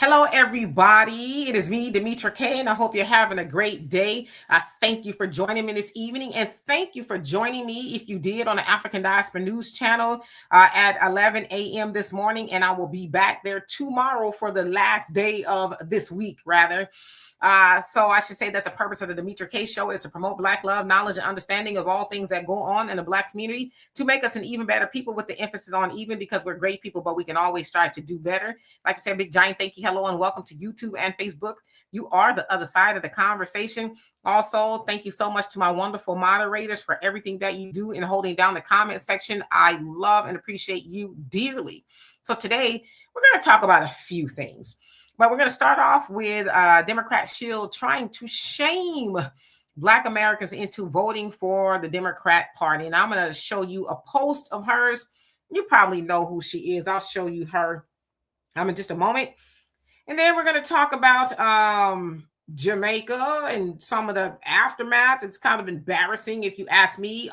Hello, everybody. It is me, Demetra K, and I hope you're having a great day. Thank you for joining me this evening, and thank you for joining me if you did on the African Diaspora News channel at 11 a.m. this morning, and I will be back there tomorrow for the last day of this week, rather. So I should say that the purpose of the Demetra K Show is to promote Black love, knowledge, and understanding of all things that go on in the Black community to make us an even better people, with the emphasis on even, because we're great people, but we can always strive to do better. Like I said, big giant thank you, hello, and welcome to YouTube and Facebook. You are the other side of the conversation. Also, thank you so much to my wonderful moderators for everything that you do in holding down the comment section. I love and appreciate you dearly. So today, we're going to talk about a few things. But we're going to start off with Democrat Shill trying to shame Black Americans into voting for the Democrat Party. And I'm going to show you a post of hers. You probably know who she is. I'll show you her in just a moment. And then we're going to talk about Jamaica and some of the aftermath. It's kind of embarrassing, if you ask me.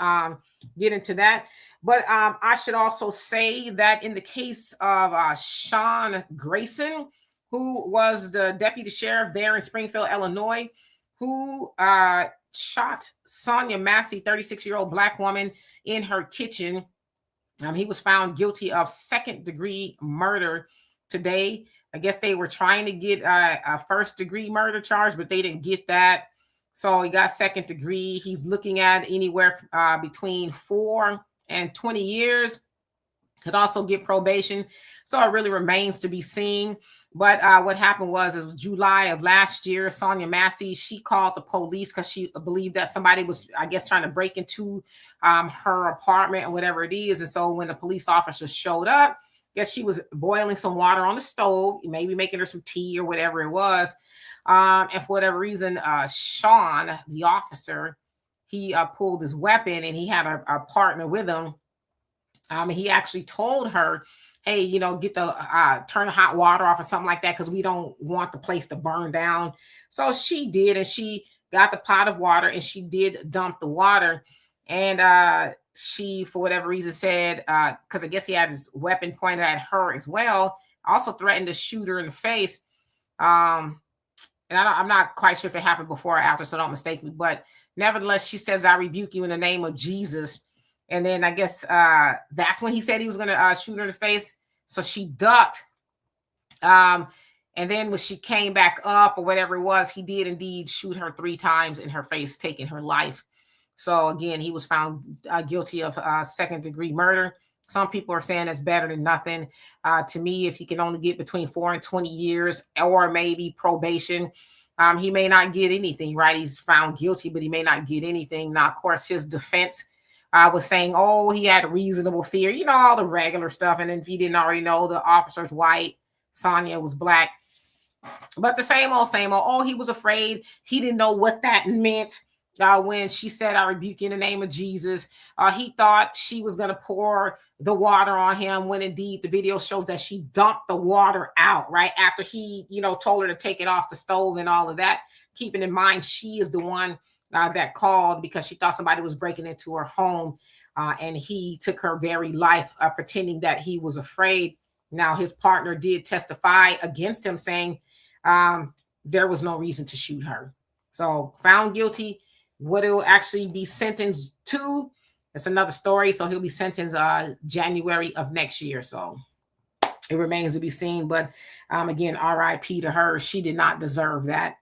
Get into that. But I should also say that in the case of Sean Grayson, who was the deputy sheriff there in Springfield, Illinois, who shot Sonia Massey, 36-year-old Black woman, in her kitchen. He was found guilty of second-degree murder today. I guess they were trying to get a first-degree murder charge, but they didn't get that. So he got second degree. He's looking at anywhere between 4 and 20 years. Could also get probation. So it really remains to be seen. But what happened was, it was July of last year, Sonia Massey, she called the police because she believed that somebody was, I guess, trying to break into her apartment or whatever it is. And so when the police officers showed up, I guess she was boiling some water on the stove, maybe making her some tea or whatever it was. And for whatever reason, Sean, the officer, he pulled his weapon, and he had a partner with him. He actually told her, hey, get the turn the hot water off or something like that, because we don't want the place to burn down. So she did, and she got the pot of water, and she did dump the water. And she, for whatever reason, said, because I guess he had his weapon pointed at her as well, also threatened to shoot her in the face. And I'm not quite sure if it happened before or after, so don't mistake me. But nevertheless, she says, I rebuke you in the name of Jesus. And then I guess that's when he said he was going to shoot her in the face. So she ducked. And then when she came back up or whatever it was, he did indeed shoot her 3 times in her face, taking her life. So again, he was found guilty of second-degree murder. Some people are saying that's better than nothing. To me, if he can only get between 4 and 20 years or maybe probation, he may not get anything, right? He's found guilty, but he may not get anything. Now, of course, his defense was saying, oh, he had a reasonable fear, all the regular stuff. And then if you didn't already know, the officer's white, Sonia was Black. But the same old, oh, he was afraid. He didn't know what that meant. When she said, I rebuke you in the name of Jesus, he thought she was going to pour the water on him, when indeed the video shows that she dumped the water out right after he, told her to take it off the stove and all of that. Keeping in mind, she is the one that called because she thought somebody was breaking into her home, and he took her very life, pretending that he was afraid. Now, his partner did testify against him, saying there was no reason to shoot her. So found guilty. What he'll actually be sentenced to, it's another story. So he'll be sentenced January of next year. So it remains to be seen. But again, RIP to her. She did not deserve that.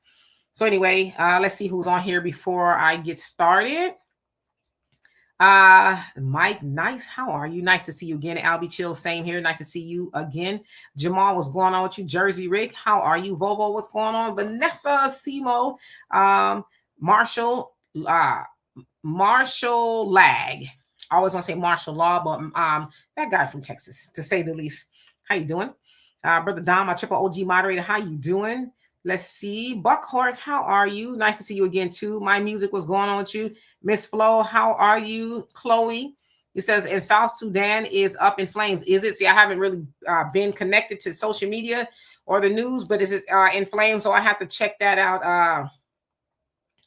So anyway, let's see who's on here before I get started. Mike, nice. How are you? Nice to see you again. Albie Chill, same here. Nice to see you again. Jamal, what's going on with you? Jersey Rick, how are you? Volvo, what's going on? Vanessa, Simo, Marshall Lag. I always want to say Marshall Law, but that guy from Texas, to say the least. How you doing? Brother Dom, my triple OG moderator, how you doing? Let's see. Buckhorse, how are you? Nice to see you again, too. My music was going on with you. Miss Flo, how are you? Chloe, it says, in South Sudan is up in flames. Is it? See, I haven't really been connected to social media or the news, but is it in flames? So I have to check that out.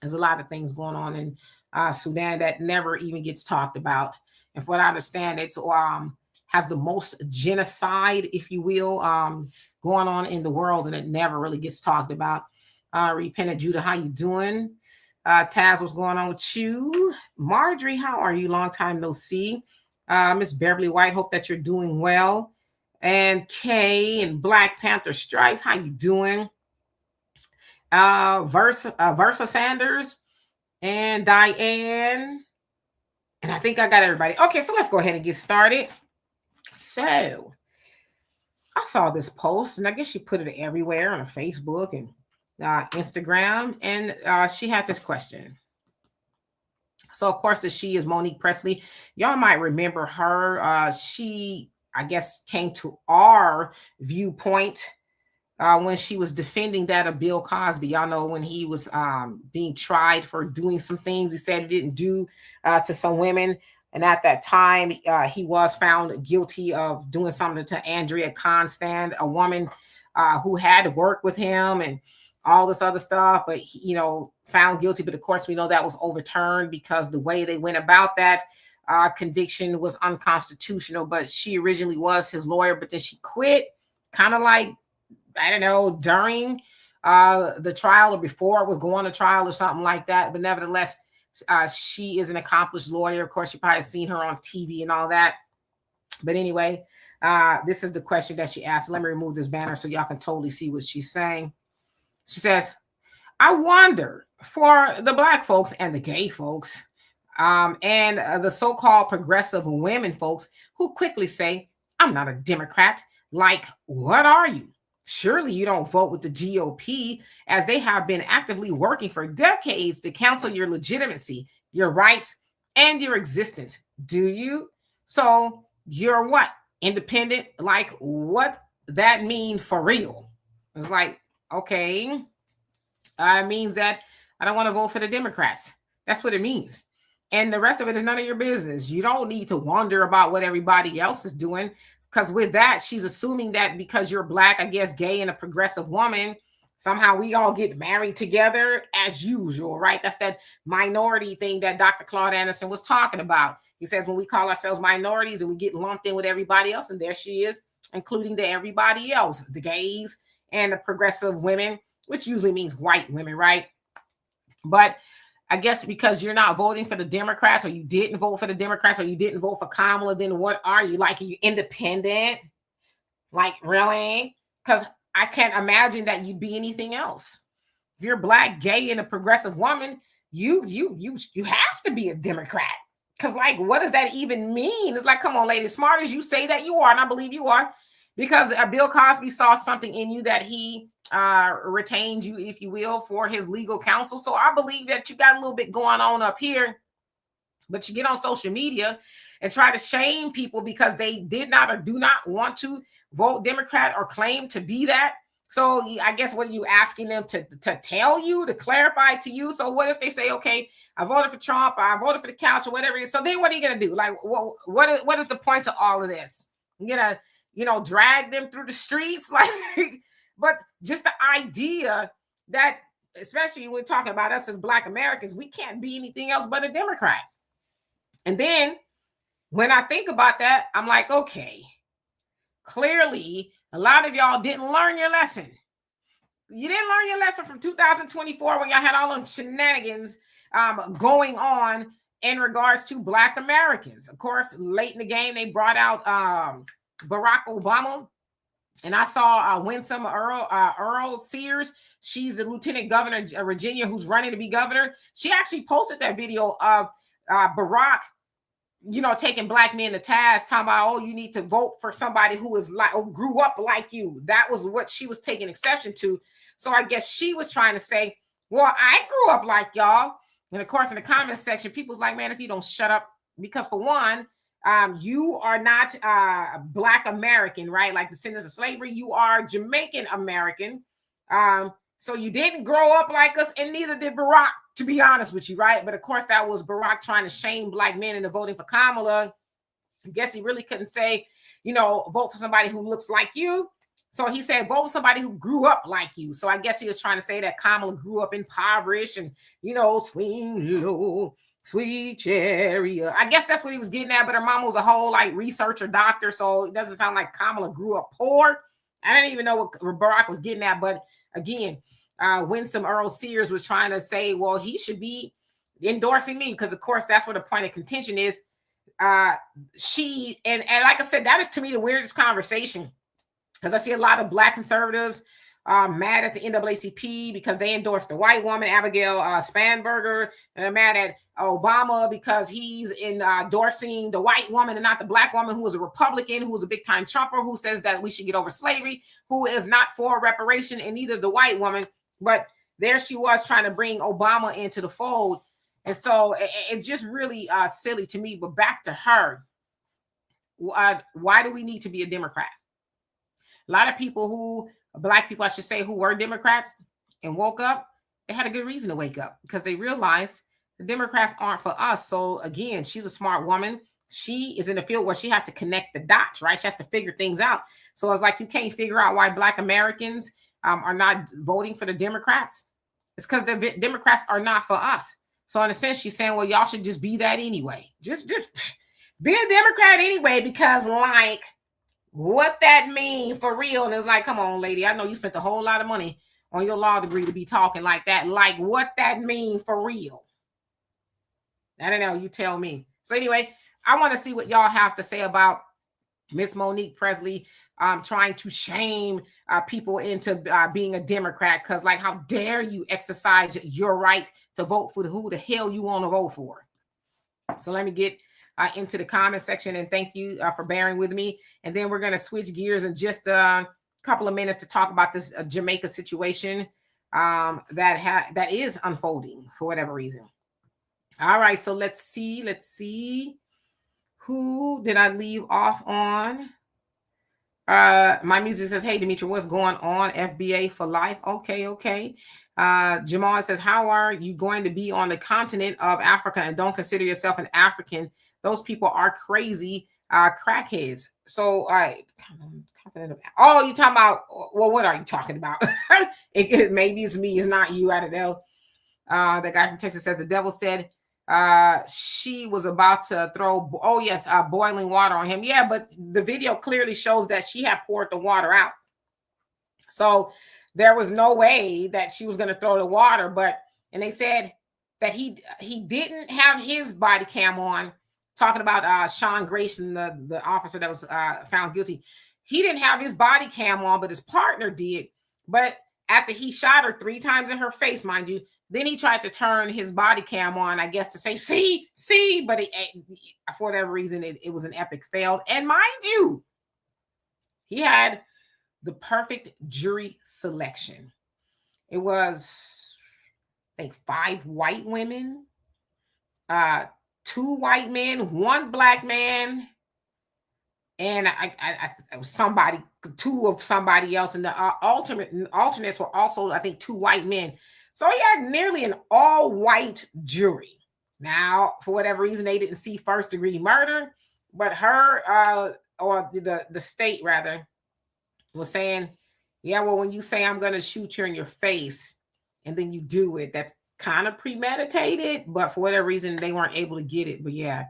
There's a lot of things going on in Sudan that never even gets talked about. And from what I understand, it's has the most genocide, if you will, going on in the world, and it never really gets talked about. Repentant Judah, how you doing? Taz, what's going on with you? Marjorie, how are you? Long time no see. Miss Beverly White, hope that you're doing well. And Kay and Black Panther Strikes, how you doing? Versa Sanders and Diane. And I think I got everybody. Okay, so let's go ahead and get started. So I saw this post, and I guess she put it everywhere on Facebook and Instagram, and she had this question. So of course, she is Monique Presley. Y'all might remember her. She, I guess, came to our viewpoint when she was defending that of Bill Cosby. Y'all know when he was being tried for doing some things he said he didn't do to some women. And at that time, he was found guilty of doing something to Andrea Constand, a woman who had to work with him and all this other stuff, but he, found guilty. But of course, we know that was overturned because the way they went about that conviction was unconstitutional. But she originally was his lawyer, but then she quit, kind of like, I don't know, during the trial or before it was going to trial or something like that. But nevertheless, she is an accomplished lawyer. Of course, you probably seen her on TV and all that. But anyway, this is the question that she asked. Let me remove this banner so y'all can totally see what she's saying. She says, I wonder for the Black folks and the gay folks and the so-called progressive women folks who quickly say, I'm not a Democrat. Like, what are you? Surely you don't vote with the GOP, as they have been actively working for decades to cancel your legitimacy, your rights, and your existence. Do you? So you're what? Independent? Like, what that mean for real? It's like, okay, it means that I don't want to vote for the Democrats. That's what it means. And the rest of it is none of your business. You don't need to wonder about what everybody else is doing. Because with that, she's assuming that because you're Black, I guess, gay, and a progressive woman, somehow we all get married together as usual, right? That's that minority thing that Dr. Claude Anderson was talking about. He says when we call ourselves minorities and we get lumped in with everybody else, and there she is, including the everybody else, the gays and the progressive women, which usually means white women, right? But I guess because you're not voting for the Democrats, or you didn't vote for the Democrats, or you didn't vote for Kamala, then what are you? Like, are you independent? Like, really? Because I can't imagine that you'd be anything else. If you're Black, gay, and a progressive woman, you have to be a Democrat. Because, like, what does that even mean? It's like, come on, lady, smart as you say that you are, and I believe you are, because Bill Cosby saw something in you that he retained you, if you will, for his legal counsel. So I believe that you got a little bit going on up here, but you get on social media and try to shame people because they did not or do not want to vote Democrat or claim to be that. So I guess what are you asking them to tell you, to clarify to you? So what if they say, okay, I voted for Trump, I voted for the couch, or whatever it is. So then what are you going to do? Like, what is the point of all of this? You're going to, drag them through the streets? Like, but just the idea that, especially when we're talking about us as Black Americans, we can't be anything else but a Democrat. And then when I think about that, I'm like, okay, clearly a lot of y'all didn't learn your lesson. You didn't learn your lesson from 2024 when y'all had all them shenanigans going on in regards to Black Americans. Of course, late in the game, they brought out Barack Obama. And I saw Winsome Earl Sears. She's the lieutenant governor of Virginia who's running to be governor. She actually posted that video of Barack, taking Black men to task, talking about, oh, you need to vote for somebody who is like, or grew up like you. That was what she was taking exception to. So I guess she was trying to say, well, I grew up like y'all. And of course, in the comments section, people's like, man, if you don't shut up, because for one, you are not Black American, right? Like descendants of slavery. You are Jamaican American. So you didn't grow up like us, and neither did Barack, to be honest with you, right? But of course, that was Barack trying to shame Black men into voting for Kamala. I guess he really couldn't say, vote for somebody who looks like you. So he said, vote for somebody who grew up like you. So I guess he was trying to say that Kamala grew up impoverished and, swing low Sweet cherry. I guess that's what he was getting at, but her mom was a whole like researcher doctor, so it doesn't sound like Kamala grew up poor. I didn't even know what Barack was getting at, but again, Winsome Earl Sears was trying to say, well, he should be endorsing me because, of course, that's where the point of contention is. She and like I said, that is to me the weirdest conversation because I see a lot of Black conservatives mad at the NAACP because they endorsed the white woman, Abigail Spanberger, and they're mad at Obama because he's endorsing the white woman and not the Black woman who is a Republican, who is a big time Trumper, who says that we should get over slavery, who is not for reparation, and neither the white woman. But there she was trying to bring Obama into the fold. And so it's just really silly to me. But back to her. Why do we need to be a Democrat? A lot of people Black people, I should say, who were Democrats and woke up, they had a good reason to wake up because they realized the Democrats aren't for us. So again, she's a smart woman. She is in the field where she has to connect the dots, right? She has to figure things out. So it's like you can't figure out why Black Americans are not voting for the Democrats. It's because the Democrats are not for us. So in a sense, she's saying, well, y'all should just be that anyway. Just be a Democrat anyway, because like what that mean for real? And it's like, come on, lady, I know you spent a whole lot of money on your law degree to be talking like that. Like what that mean for real? I don't know. You tell me. So anyway, I want to see what y'all have to say about Miss Monique Presley trying to shame people into being a Democrat, because like, how dare you exercise your right to vote for who the hell you want to vote for? So let me get into the comment section, and thank you for bearing with me. And then we're going to switch gears in just a couple of minutes to talk about this Jamaica situation that is unfolding for whatever reason. All right, so let's see. Who did I leave off on? My music says, hey, Demetri, what's going on? FBA for life. Okay. Jamal says, how are you going to be on the continent of Africa and don't consider yourself an African? Those people are crazy crackheads. So, all right. Oh, you talking about, well, what are you talking about? Maybe it's me, it's not you, I don't know. The guy from Texas says, the devil said, she was about to throw boiling water on him. Yeah, but the video clearly shows that she had poured the water out, so there was no way that she was going to throw the water. And they said that he didn't have his body cam on, talking about Sean Grayson, the officer that was found guilty. He didn't have his body cam on, but his partner did. But after he shot her 3 times in her face, mind you, then he tried to turn his body cam on, I guess, to say, see, but for whatever reason, it was an epic fail. And mind you, he had the perfect jury selection. It was, I think, 5 white women, 2 white men, 1 black man, and I somebody, 2 of somebody else. And the alternates were also, I think, 2 white men. So he had nearly an all-white jury. Now, for whatever reason, they didn't see first-degree murder, but her, or the state rather, was saying, yeah, well, when you say I'm going to shoot you in your face, and then you do it, that's kind of premeditated, but for whatever reason, they weren't able to get it. But yeah,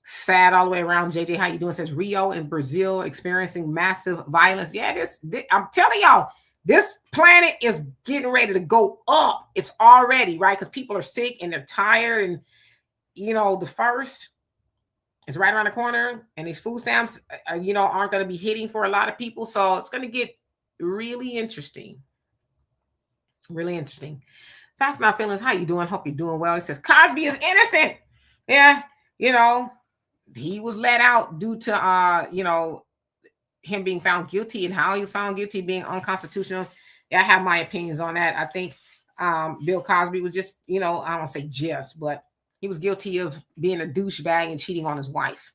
sad all the way around. JJ, how you doing? Says Rio in Brazil experiencing massive violence. Yeah, this I'm telling y'all, this planet is getting ready to go up. It's already, right? Because people are sick and they're tired. And, the first is right around the corner. And these food stamps, aren't going to be hitting for a lot of people. So it's going to get really interesting. Really interesting. Facts, Not Feelings, how you doing? Hope you're doing well. He says, Cosby is innocent. Yeah, he was let out due to, him being found guilty, and how he was found guilty being unconstitutional. Yeah, I have my opinions on that. I think Bill Cosby was just, I don't say just, but he was guilty of being a douchebag and cheating on his wife.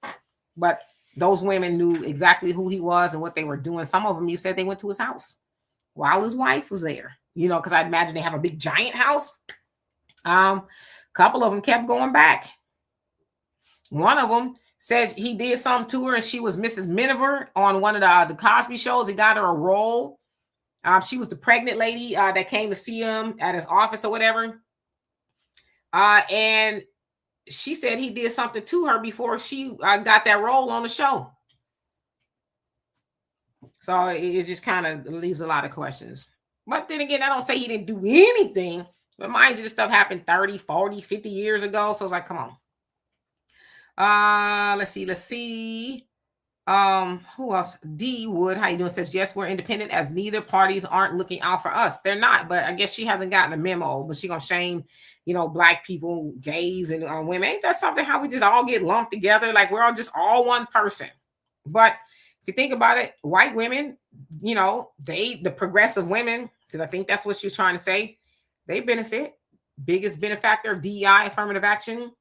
But those women knew exactly who he was and what they were doing. Some of them, you said they went to his house while his wife was there, because I imagine they have a big giant house. Couple of them kept going back. One of them said he did something to her and she was Mrs. Miniver on one of the Cosby shows. He got her a role. She was the pregnant lady that came to see him at his office or whatever. And she said he did something to her before she got that role on the show. So it just kind of leaves a lot of questions. But then again, I don't say he didn't do anything. But mind you, this stuff happened 30, 40, 50 years ago. So it's like, come on. Let's see. Who else? D Wood, how you doing? Says, yes, we're independent as neither parties aren't looking out for us. They're not, but I guess she hasn't gotten a memo, but she gonna shame, black people, gays, and women. Ain't that something how we just all get lumped together? Like we're all just all one person. But if you think about it, white women, the progressive women, because I think that's what she was trying to say, they benefit. Biggest benefactor of DEI, affirmative action,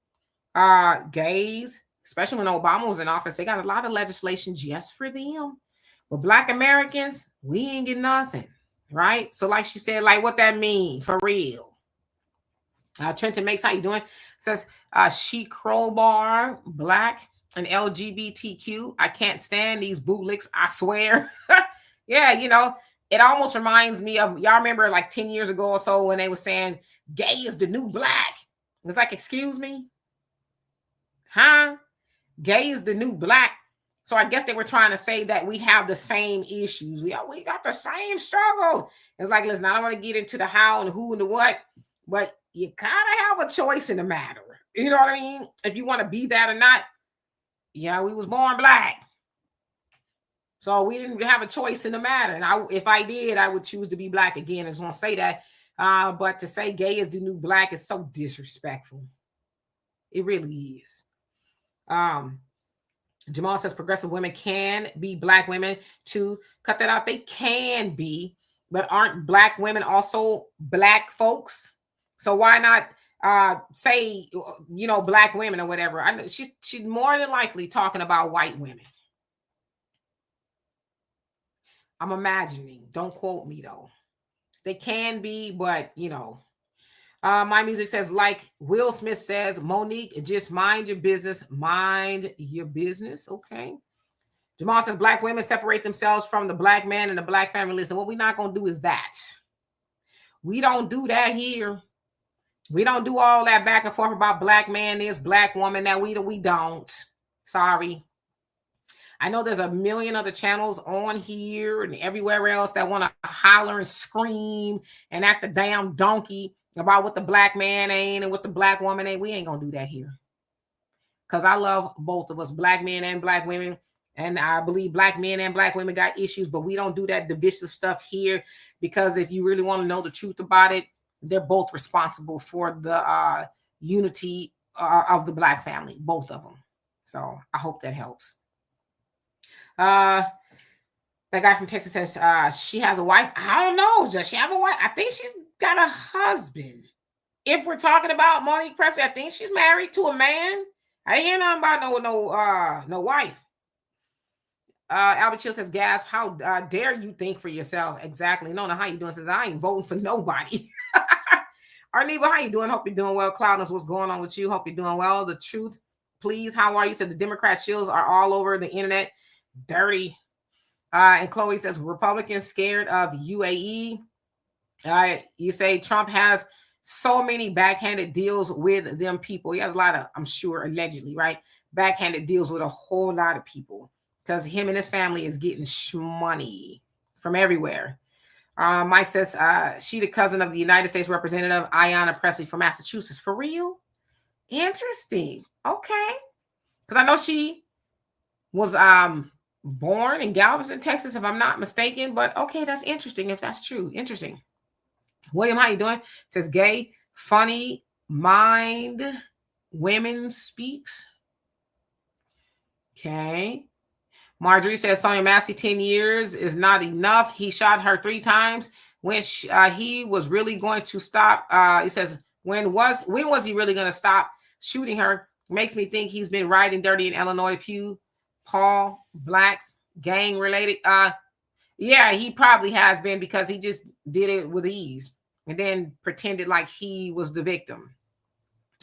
gays, especially when Obama was in office, they got a lot of legislation just for them. But Black Americans, we ain't get nothing, right? So like she said, like what that mean for real? Trenton Makes, how you doing? Says, she crowbar, Black and LGBTQ. I can't stand these bootlicks, I swear. Yeah, it almost reminds me of, y'all remember like 10 years ago or so when they were saying gay is the new black. It's like, excuse me? Huh? Gay is the new black. So I guess they were trying to say that we have the same issues. We got the same struggle. It's like, listen, I don't want to get into the how and who and the what, but you kind of have a choice in the matter. You know what I mean? If you want to be that or not. Yeah, we was born black. So we didn't have a choice in the matter. And if I did, I would choose to be black again. I just want to say that. But to say gay is the new black is so disrespectful. It really is. Jamal says progressive women can be black women. To cut that out, they can be, but aren't black women also black folks? So why not say, black women or whatever? I know she's more than likely talking about white women. I'm imagining. Don't quote me though. They can be, but my music says, like Will Smith says, Monique, just mind your business. Mind your business. Okay. Jamal says black women separate themselves from the black man and the black family. Listen, what we're not going to do is that. We don't do that here. We don't do all that back and forth about black man this, black woman that. We don't. Sorry. I know there's a million other channels on here and everywhere else that want to holler and scream and act a damn donkey about what the black man ain't and what the black woman ain't. We ain't gonna do that here. Because I love both of us, black men and black women. And I believe black men and black women got issues, but we don't do that divisive stuff here. Because if you really want to know the truth about it, they're both responsible for the unity of the black family, both of them. So I hope that helps. That guy from Texas says she has a wife. I don't know. Does she have a wife? I think she's got a husband. If we're talking about Monique Presley, I think she's married to a man. I ain't hear nothing about no wife. Albert Chill says, gasp, how dare you think for yourself? Exactly. No, how you doing? Says, I ain't voting for nobody. Arneva, how you doing? Hope you're doing well. Cloudness, what's going on with you? Hope you're doing well. The truth, please. How are you? Said the Democrat shills are all over the internet. Dirty. And Chloe says, Republicans scared of UAE. You say Trump has so many backhanded deals with them people. He has a lot of, I'm sure, allegedly, right? Backhanded deals with a whole lot of people because him and his family is getting shmoney from everywhere. Mike says she the cousin of the United States Representative Ayanna Pressley from Massachusetts. For real? Interesting. Okay. Because I know she was born in Galveston, Texas, if I'm not mistaken. But okay, that's interesting if that's true. Interesting. William, how you doing? It says gay, funny, mind, women speaks. Okay. Marjorie says Sonia Massey, 10 years is not enough. He shot her 3 times. When he was really going to stop. He says, when was he really going to stop shooting her? Makes me think he's been riding dirty in Illinois. Pew, Paul, blacks, gang related. Yeah, he probably has been because he just did it with ease and then pretended like he was the victim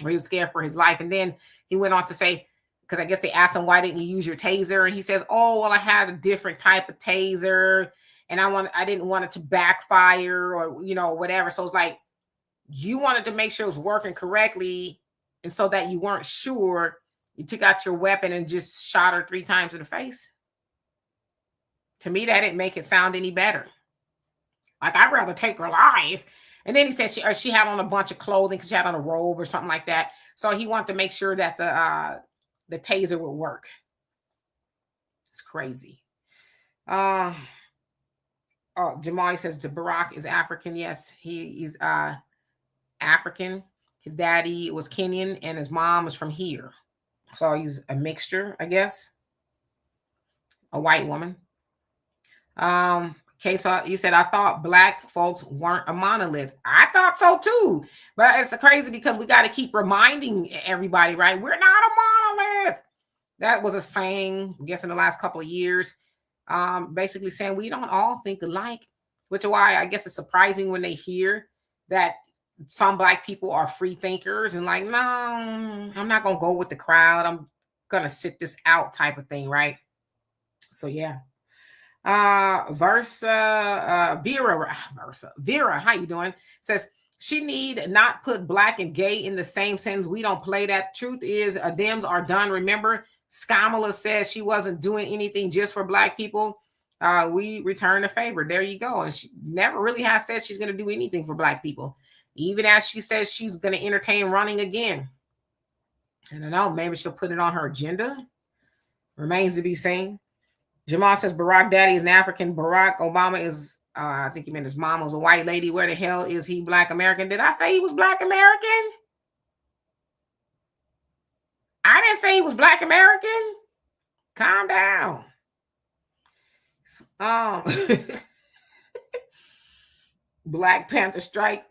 or he was scared for his life. And then he went on to say, because I guess they asked him, why didn't you use your taser? And he says, oh, well, I had a different type of taser and I didn't want it to backfire or, whatever. So it's like, you wanted to make sure it was working correctly And so that you weren't sure, you took out your weapon and just shot her 3 times in the face. To me, that didn't make it sound any better. Like, I'd rather take her life. And then he said she had on a bunch of clothing because she had on a robe or something like that. So he wanted to make sure that the taser would work. It's crazy. Oh, Jamali says the Barack is African. Yes, he's African. His daddy was Kenyan and his mom was from here. So he's a mixture, I guess. A white woman. Okay, so you said I thought black folks weren't a monolith. I thought so too, but it's crazy because we got to keep reminding everybody, right? We're not a monolith. That was a saying, I guess, in the last couple of years, basically saying we don't all think alike, which is why I guess it's surprising when they hear that some black people are free thinkers and like, no, I'm not gonna go with the crowd. I'm gonna sit this out type of thing, right? So yeah. Vera, how you doing? Says she need not put black and gay in the same sentence. We don't play that. Truth is, Dems are done. Remember, Skamala says she wasn't doing anything just for black people. We return the favor. There you go. And she never really has said she's going to do anything for black people, even as she says she's going to entertain running again. I don't know. Maybe she'll put it on her agenda. Remains to be seen. Jamal says Barack daddy is an African. Barack Obama is, I think he meant his mom was a white lady. Where the hell is he black American? Did I say he was black American? I didn't say he was black American. Calm down. Black Panther strike.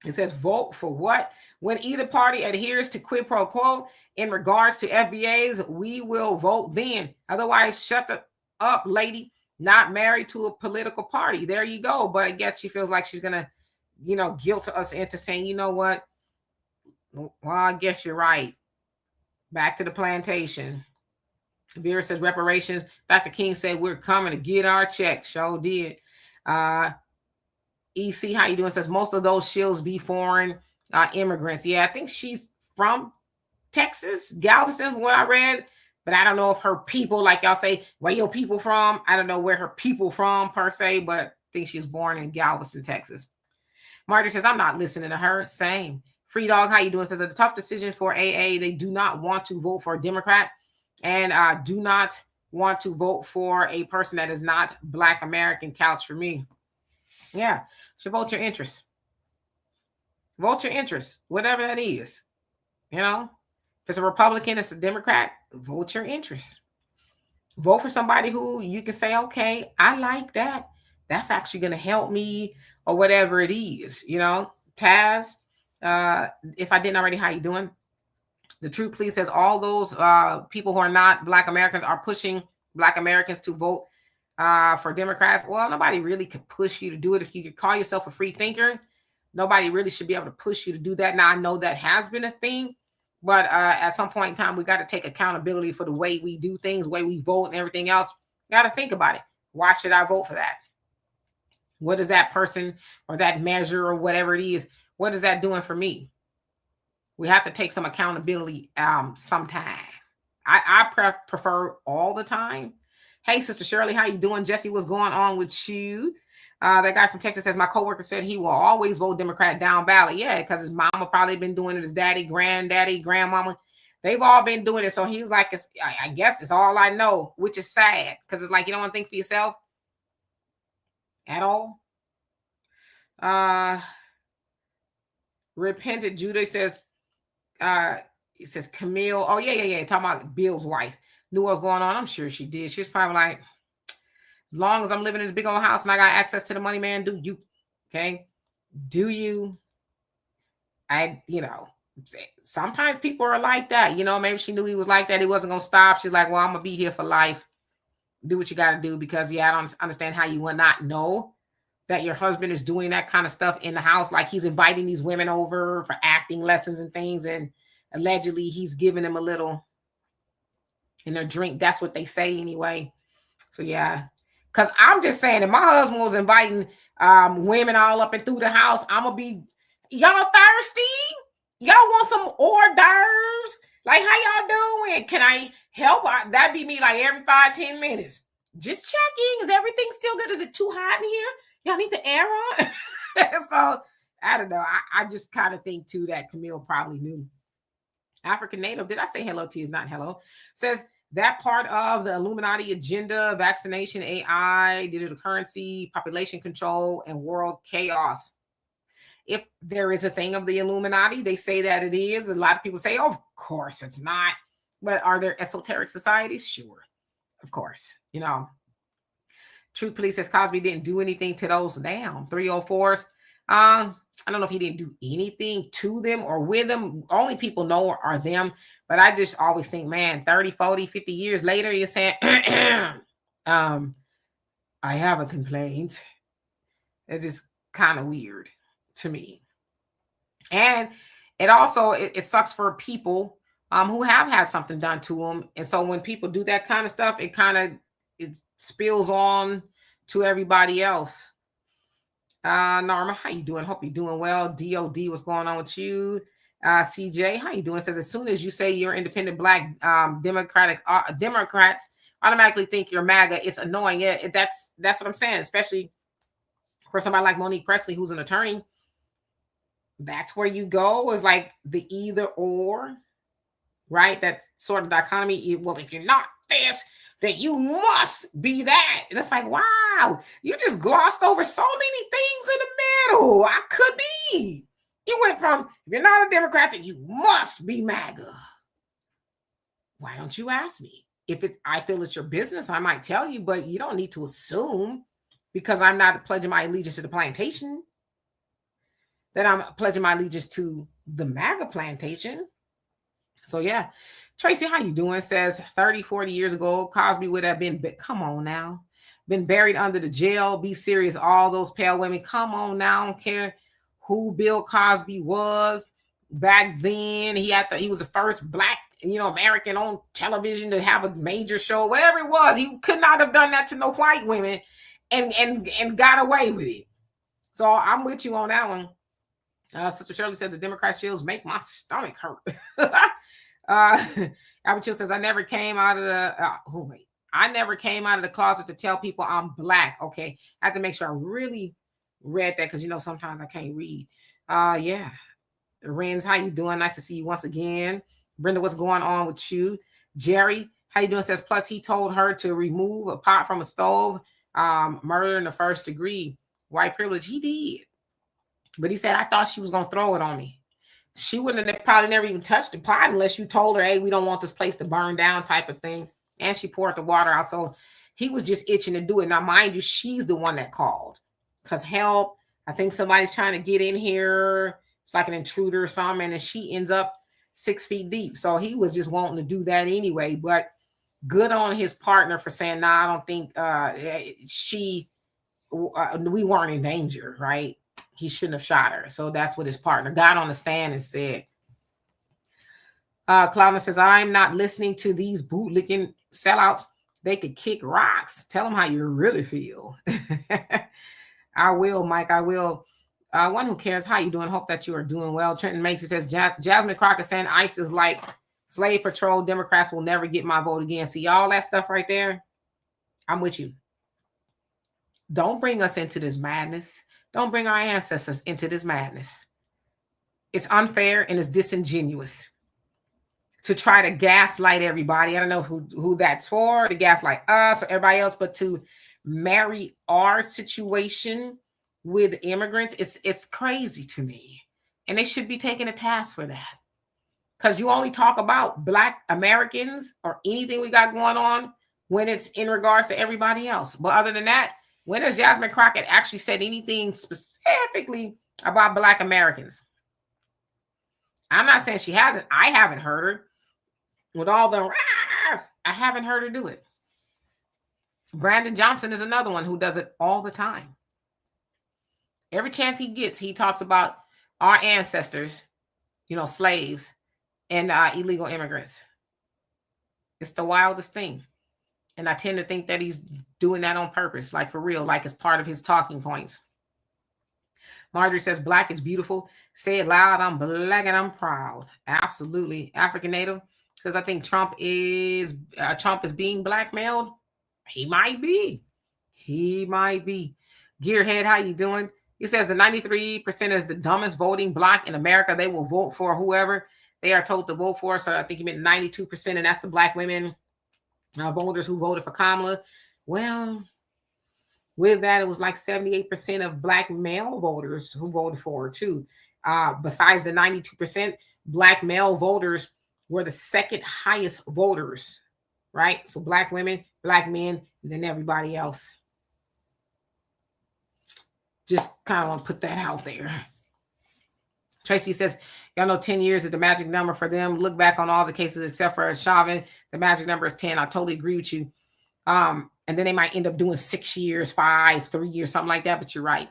It says vote for what? When either party adheres to quid pro quo in regards to FBAs, we will vote then. Otherwise, shut up, lady. Not married to a political party. There you go. But I guess she feels like she's going to, guilt us into saying, you know what? Well, I guess you're right. Back to the plantation. Vera says reparations. Dr. King said we're coming to get our check. Sure did. EC, how you doing? Says most of those shills be foreign immigrants. Yeah, I think she's from Texas, Galveston, what I read. But I don't know if her people, like y'all say, where your people from? I don't know where her people from per se, but I think she was born in Galveston, Texas. Marty says, I'm not listening to her. Same. Free Dog, how you doing? Says, it's a tough decision for AA. They do not want to vote for a Democrat and do not want to vote for a person that is not Black American. Couch for me. Yeah, should vote your interest. Vote your interest, whatever that is. If it's a Republican, it's a Democrat, vote your interest. Vote for somebody who you can say, okay, I like that. That's actually going to help me or whatever it is. Taz, if I didn't already, how you doing? The Truth Please says all those people who are not Black Americans are pushing Black Americans to vote for Democrats. Well, nobody really could push you to do it. If you could call yourself a free thinker, nobody really should be able to push you to do that. Now, I know that has been a thing, but at some point in time, we got to take accountability for the way we do things, the way we vote and everything else. Got to think about it. Why should I vote for that? What is that person or that measure or whatever it is? What is that doing for me? We have to take some accountability sometime. I prefer all the time. Hey, Sister Shirley, how you doing? Jesse, what's going on with you? That guy from Texas says, my coworker said he will always vote Democrat down ballot. Yeah, because his mama probably been doing it, his daddy, granddaddy, grandmama. They've all been doing it. So he's like, I guess it's all I know, which is sad because it's like you don't want to think for yourself at all. Repentant Judah says, it says Camille. Oh, yeah. Talking about Bill's wife. Knew what was going on. I'm sure she did. She's probably like, as long as I'm living in this big old house and I got access to the money, man, do you? Okay. Do you? Sometimes people are like that. Maybe she knew he was like that. He wasn't going to stop. She's like, well, I'm going to be here for life. Do what you got to do because, I don't understand how you would not know that your husband is doing that kind of stuff in the house. Like he's inviting these women over for acting lessons and things. And allegedly he's giving them a little in their drink. That's what they say anyway. So, yeah. Because I'm just saying, if my husband was inviting women all up and through the house, I'm going to be, y'all thirsty? Y'all want some hors d'oeuvres? Like, how y'all doing? Can I help? That'd be me like every 5-10 minutes. Just checking. Is everything still good? Is it too hot in here? Y'all need the air on? So, I don't know. I just kind of think, too, that Camille probably knew. African Native, did I say hello to you? Not hello. Says that part of the Illuminati agenda, vaccination, AI, digital currency, population control, and world chaos. If there is a thing of the Illuminati, they say that it is. A lot of people say, oh, of course it's not. But are there esoteric societies? Sure. Of course. You know, Truth Police says Cosby didn't do anything to those down 304s. I don't know if he didn't do anything to them or with them. Only people know are them. But I just always think, man, 30, 40, 50 years later, you're saying, I have a complaint. It's just kind of weird to me. And it also, it sucks for people who have had something done to them. And so when people do that kind of stuff, it spills on to everybody else. Norma, how you doing? Hope you're doing well. DOD, what's going on with you? CJ, how you doing? Says as soon as you say you're independent Black Democrats automatically think you're MAGA. It's annoying. Yeah, that's what I'm saying. Especially for somebody like Monique Presley, who's an attorney. That's where you go, is like the either or, right? That's sort of dichotomy. Well, if you're not this, then you must be that. And it's like, wow, you just glossed over so many things in the middle. I could be. You went from, if you're not a Democrat, then you must be MAGA. Why don't you ask me? If I feel it's your business, I might tell you, but you don't need to assume because I'm not pledging my allegiance to the plantation that I'm pledging my allegiance to the MAGA plantation. So yeah, Tracy, how you doing? Says 30, 40 years ago, Cosby would have been, come on now, been buried under the jail. Be serious. All those pale women. Come on now. I don't care who Bill Cosby was back then. He was the first Black, American on television to have a major show, whatever it was. He could not have done that to no white women and got away with it. So I'm with you on that one. Sister Shirley said the Democrat shills make my stomach hurt. Albert Chill says I never came out of the I never came out of the closet to tell people I'm Black. Okay, I have to make sure I really read that because sometimes I can't read. Yeah, Renz, how you doing? Nice to see you once again. Brenda, what's going on with you? Jerry, how you doing? Says plus he told her to remove a pot from a stove. Murder in the first degree. White privilege. He did. But he said, I thought she was going to throw it on me. She wouldn't have probably never even touched the pot unless you told her, hey, we don't want this place to burn down type of thing. And she poured the water out. So he was just itching to do it. Now, mind you, she's the one that called. Because help, I think somebody's trying to get in here. It's like an intruder or something. And she ends up 6 feet deep. So he was just wanting to do that anyway. But good on his partner for saying, nah, I don't think we weren't in danger, right? He shouldn't have shot her. So that's what his partner got on the stand and said. Cloudner says, I'm not listening to these bootlicking sellouts. They could kick rocks. Tell them how you really feel. I will, Mike. I will. One who cares. How you doing? Hope that you are doing well. Trenton Makes it says, Jasmine Crockett saying ICE is like slave patrol. Democrats will never get my vote again. See all that stuff right there? I'm with you. Don't bring us into this madness. Don't bring our ancestors into this madness. It's unfair and it's disingenuous to try to gaslight everybody. I don't know who that's for, to gaslight us or everybody else, but to marry our situation with immigrants, it's crazy to me. And they should be taking a task for that. Because you only talk about Black Americans or anything we got going on when it's in regards to everybody else. But other than that, when has Jasmine Crockett actually said anything specifically about Black Americans? I'm not saying she hasn't. I haven't heard her. With all the, I haven't heard her do it. Brandon Johnson is another one who does it all the time. Every chance he gets, he talks about our ancestors, slaves and illegal immigrants. It's the wildest thing. And I tend to think that he's doing that on purpose, like for real, like it's part of his talking points. Marjorie says, black is beautiful. Say it loud. I'm black and I'm proud. Absolutely. African native. Because I think Trump is being blackmailed. He might be. He might be. Gearhead, how you doing? He says the 93% is the dumbest voting bloc in America. They will vote for whoever they are told to vote for. So I think he meant 92%, and that's the black women voters who voted for Kamala. Well, with that, it was like 78% of black male voters who voted for her too. Besides the 92%, black male voters were the second highest voters, right? So black women, black men, and then everybody else. Just kind of want to put that out there. Tracy says, y'all know 10 years is the magic number for them. Look back on all the cases except for Chauvin. The magic number is 10. I totally agree with you. And then they might end up doing 6 years, 5, 3 years, something like that. But you're right.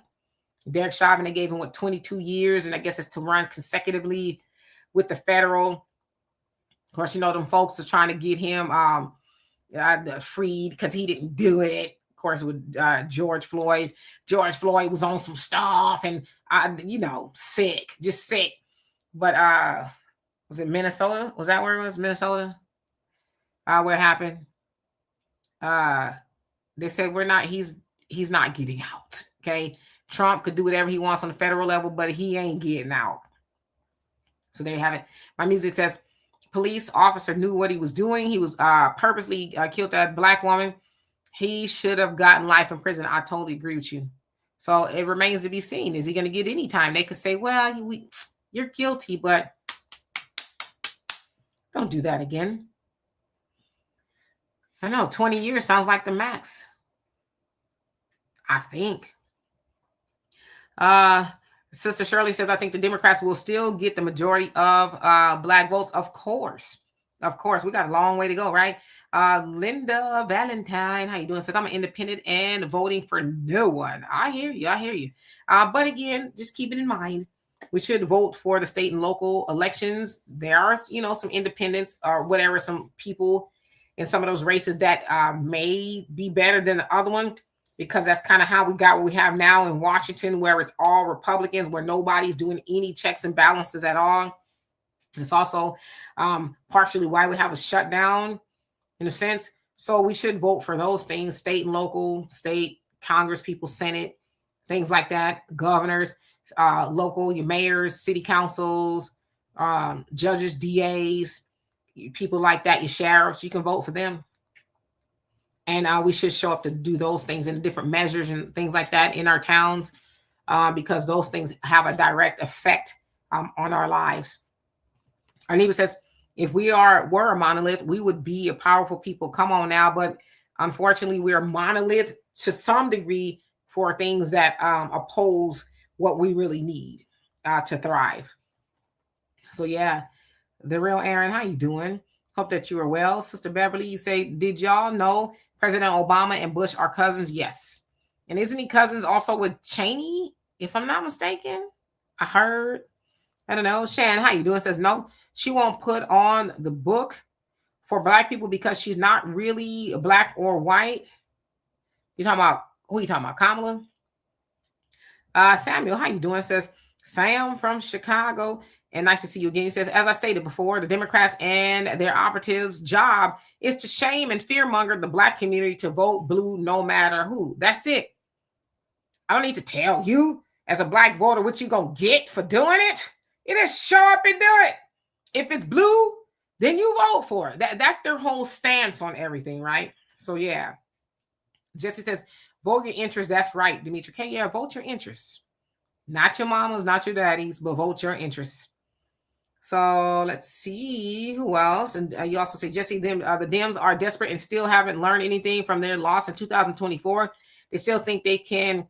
Derek Chauvin, they gave him 22 years, and I guess it's to run consecutively with the federal. Of course, them folks are trying to get him freed because he didn't do it. Of course, with George Floyd. George Floyd was on some stuff and sick, just sick. But was it Minnesota? Was that where it was? Minnesota? Where it happened? They said he's not getting out. Okay. Trump could do whatever he wants on the federal level, but he ain't getting out. So there you have it. My music says police officer knew what he was doing. He was purposely killed that black woman. He should have gotten life in prison. I totally agree with you. So it remains to be seen. Is he going to get any time? They could say, well, you're guilty, but don't do that again. I know 20 years sounds like the max. I think. Sister Shirley says, I think the Democrats will still get the majority of black votes. Of course. We got a long way to go, right? Linda Valentine, how you doing? Says, I'm an independent and voting for no one. I hear you. But again, just keep it in mind. We should vote for the state and local elections. There are, some independents or whatever, some people in some of those races that may be better than the other one, because that's kind of how we got what we have now in Washington, where it's all Republicans, where nobody's doing any checks and balances at all. It's also partially why we have a shutdown in a sense. So we should vote for those things, state and local, state, Congress, people, Senate, things like that, governors, local, your mayors, city councils, judges, DAs, people like that, your sheriffs, you can vote for them. And we should show up to do those things in different measures and things like that in our towns, because those things have a direct effect on our lives. Arneva says, if we were a monolith, we would be a powerful people. Come on now. But unfortunately, we're a monolith to some degree for things that oppose what we really need to thrive. So yeah, the real Aaron, how you doing? Hope that you are well. Sister Beverly, you say, did y'all know President Obama and Bush are cousins? Yes. And isn't he cousins also with Cheney, if I'm not mistaken? I heard. I don't know. Shan, how you doing? Says, no, she won't put on the book for black people because she's not really black or white. You talking about, who you talking about, Kamala? Samuel, how you doing? Says, Sam from Chicago. And nice to see you again. He says, as I stated before, the Democrats and their operatives' job is to shame and fearmonger the black community to vote blue no matter who. That's it. I don't need to tell you as a black voter what you going to get for doing it. You just show up and do it. If it's blue, then you vote for it. That's their whole stance on everything, right? So, yeah. Jesse says, vote your interest. That's right, Dimitri. Okay, yeah, vote your interests. Not your mamas, not your daddies, but vote your interests. So let's see who else. And you also say, Jesse, the Dems are desperate and still haven't learned anything from their loss in 2024. They still think they can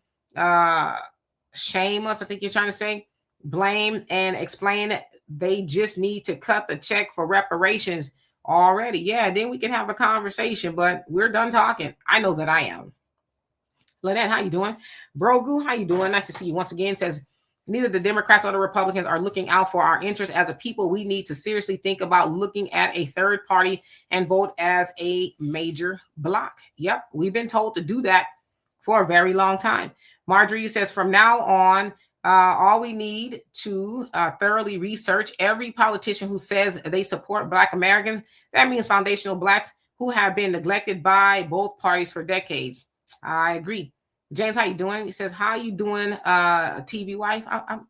shame us, I think you're trying to say, blame and explain. They just need to cut the check for reparations already. Yeah, then we can have a conversation, but we're done talking. I know that I am. Lynette, how you doing? Brogu, how you doing? Nice to see you once again. Says, neither the Democrats or the Republicans are looking out for our interests. As a people, we need to seriously think about looking at a third party and vote as a major bloc. Yep, we've been told to do that for a very long time. Marjorie says, from now on, All we need to thoroughly research every politician who says they support Black Americans. That means foundational Blacks who have been neglected by both parties for decades. I agree. James, how you doing? He says, how you doing, TV wife? I'm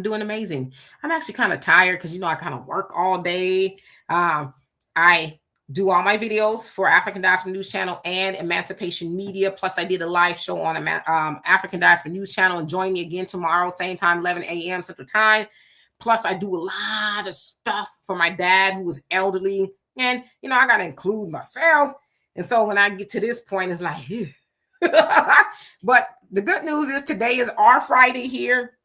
doing amazing. I'm actually kind of tired because, I kind of work all day. I do all my videos for African Diaspora News Channel and Emancipation Media. Plus, I did a live show on African Diaspora News Channel. And join me again tomorrow, same time, 11 a.m. Central Time. Plus, I do a lot of stuff for my dad who is elderly. And, I got to include myself. And so when I get to this point, it's like, but the good news is today is our Friday here.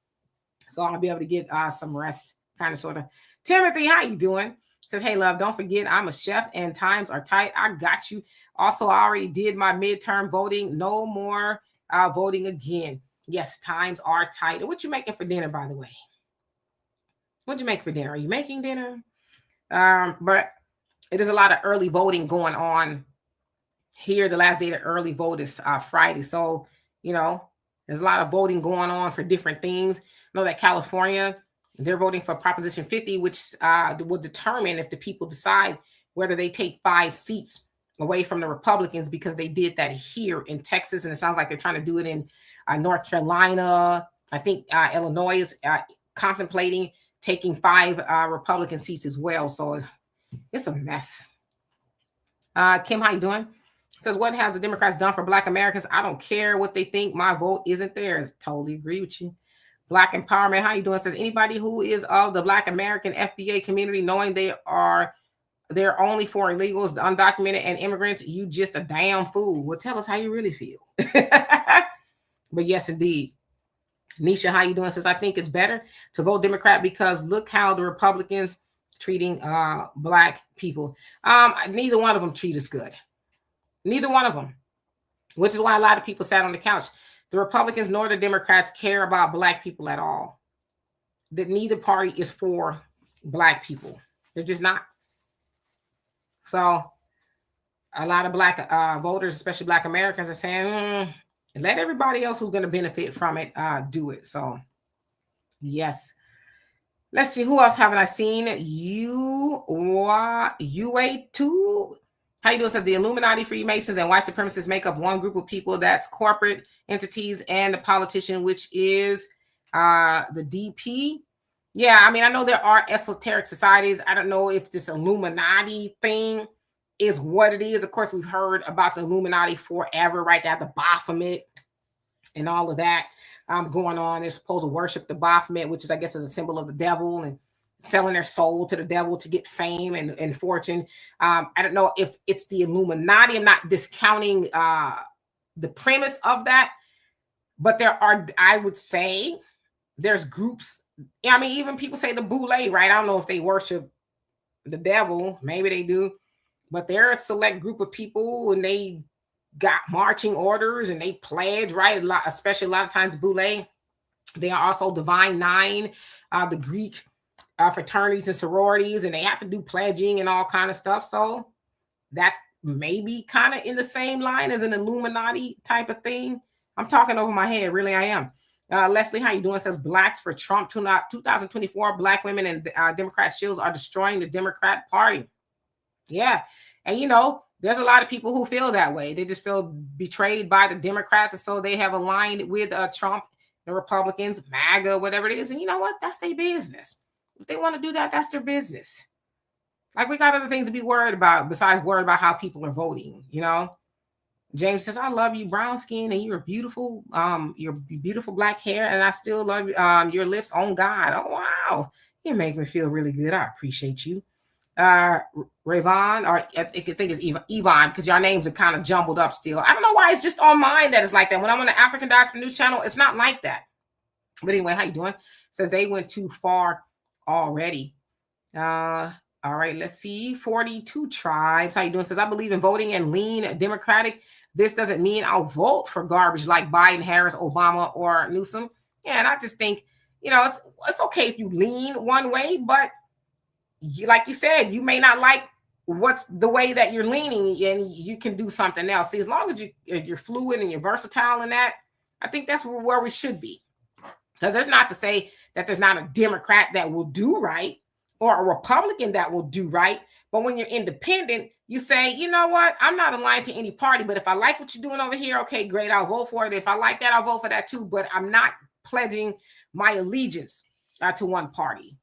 So I'll be able to get some rest, kind of, sort of. Timothy, how you doing? Says, hey, love, don't forget I'm a chef and times are tight. I got you. Also, I already did my midterm voting. No more voting again. Yes, times are tight. And what you making for dinner, by the way? What'd you make for dinner? Are you making dinner? But it is a lot of early voting going on here. The last day of early vote is Friday. So, there's a lot of voting going on for different things. I know that California, they're voting for Proposition 50, which will determine if the people decide whether they take 5 seats away from the Republicans, because they did that here in Texas. And it sounds like they're trying to do it in North Carolina. I think Illinois is contemplating taking 5 Republican seats as well. So it's a mess. Kim, how you doing? Says, what has the Democrats done for Black Americans? I don't care what they think. My vote isn't theirs. Totally agree with you. Black Empowerment, how you doing? Says, anybody who is of the Black American FBA community, knowing they're only for illegals, the undocumented, and immigrants, you just a damn fool. Well, tell us how you really feel. But yes, indeed. Nisha, how you doing? Says, I think it's better to vote Democrat because look how the Republicans treating Black people. Neither one of them treat us good. Neither one of them, which is why a lot of people sat on the couch. The Republicans nor the Democrats care about Black people at all. That neither party is for Black people. They're just not. So a lot of Black voters, especially Black Americans, are saying, let everybody else who's going to benefit from it do it. So, yes. Let's see. Who else haven't I seen? UA2. How you doing? Says, the Illuminati, Freemasons, and white supremacists make up one group of people. That's corporate entities and the politician, which is the DP. Yeah, I mean, I know there are esoteric societies. I don't know if this Illuminati thing is what it is. Of course, we've heard about the Illuminati forever, right? They have the Baphomet and all of that going on. They're supposed to worship the Baphomet, which is, I guess, is a symbol of the devil, and selling their soul to the devil to get fame and fortune. I don't know if it's the Illuminati. I'm not discounting the premise of that, but there are, I would say, there's groups. I mean, even people say the Boule, right? I don't know if they worship the devil. Maybe they do, but they're a select group of people, and they got marching orders and they pledge, right? Especially a lot of times Boule. They are also Divine Nine, the Greek fraternities and sororities, and they have to do pledging and all kind of stuff. So that's maybe kind of in the same line as an Illuminati type of thing. I'm talking over my head, really I am. Leslie, how you doing? Says, Blacks for Trump 2024. Black women and Democrat shills are destroying the Democrat Party. Yeah, and there's a lot of people who feel that way. They just feel betrayed by the Democrats, and so they have aligned with Trump, the Republicans, MAGA, whatever it is. And you know what? That's their business. If they want to do that, that's their business. Like, we got other things to be worried about besides worried about how people are voting, James says, I love you, brown skin, and you're beautiful. Your beautiful black hair, and I still love your lips on God. Oh, wow. It makes me feel really good. I appreciate you. Rayvon, or I think it's Yvonne, because your names are kind of jumbled up still. I don't know why it's just on mine that it's like that. When I'm on the African Diaspora News Channel, it's not like that. But anyway, how you doing? Says they went too far already. All right, let's see. 42 tribes. How you doing? Says, I believe in voting and lean Democratic. This doesn't mean I'll vote for garbage like Biden, Harris, Obama, or Newsom. Yeah, and I just think, it's okay if you lean one way, but like you said, you may not like what's the way that you're leaning, and you can do something else. See, as long as you're fluid and you're versatile in that, I think that's where we should be. Because there's not to say that there's not a Democrat that will do right or a Republican that will do right. But when you're independent, you say, you know what? I'm not aligned to any party, but if I like what you're doing over here, okay, great, I'll vote for it. If I like that, I'll vote for that too. But I'm not pledging my allegiance to one party.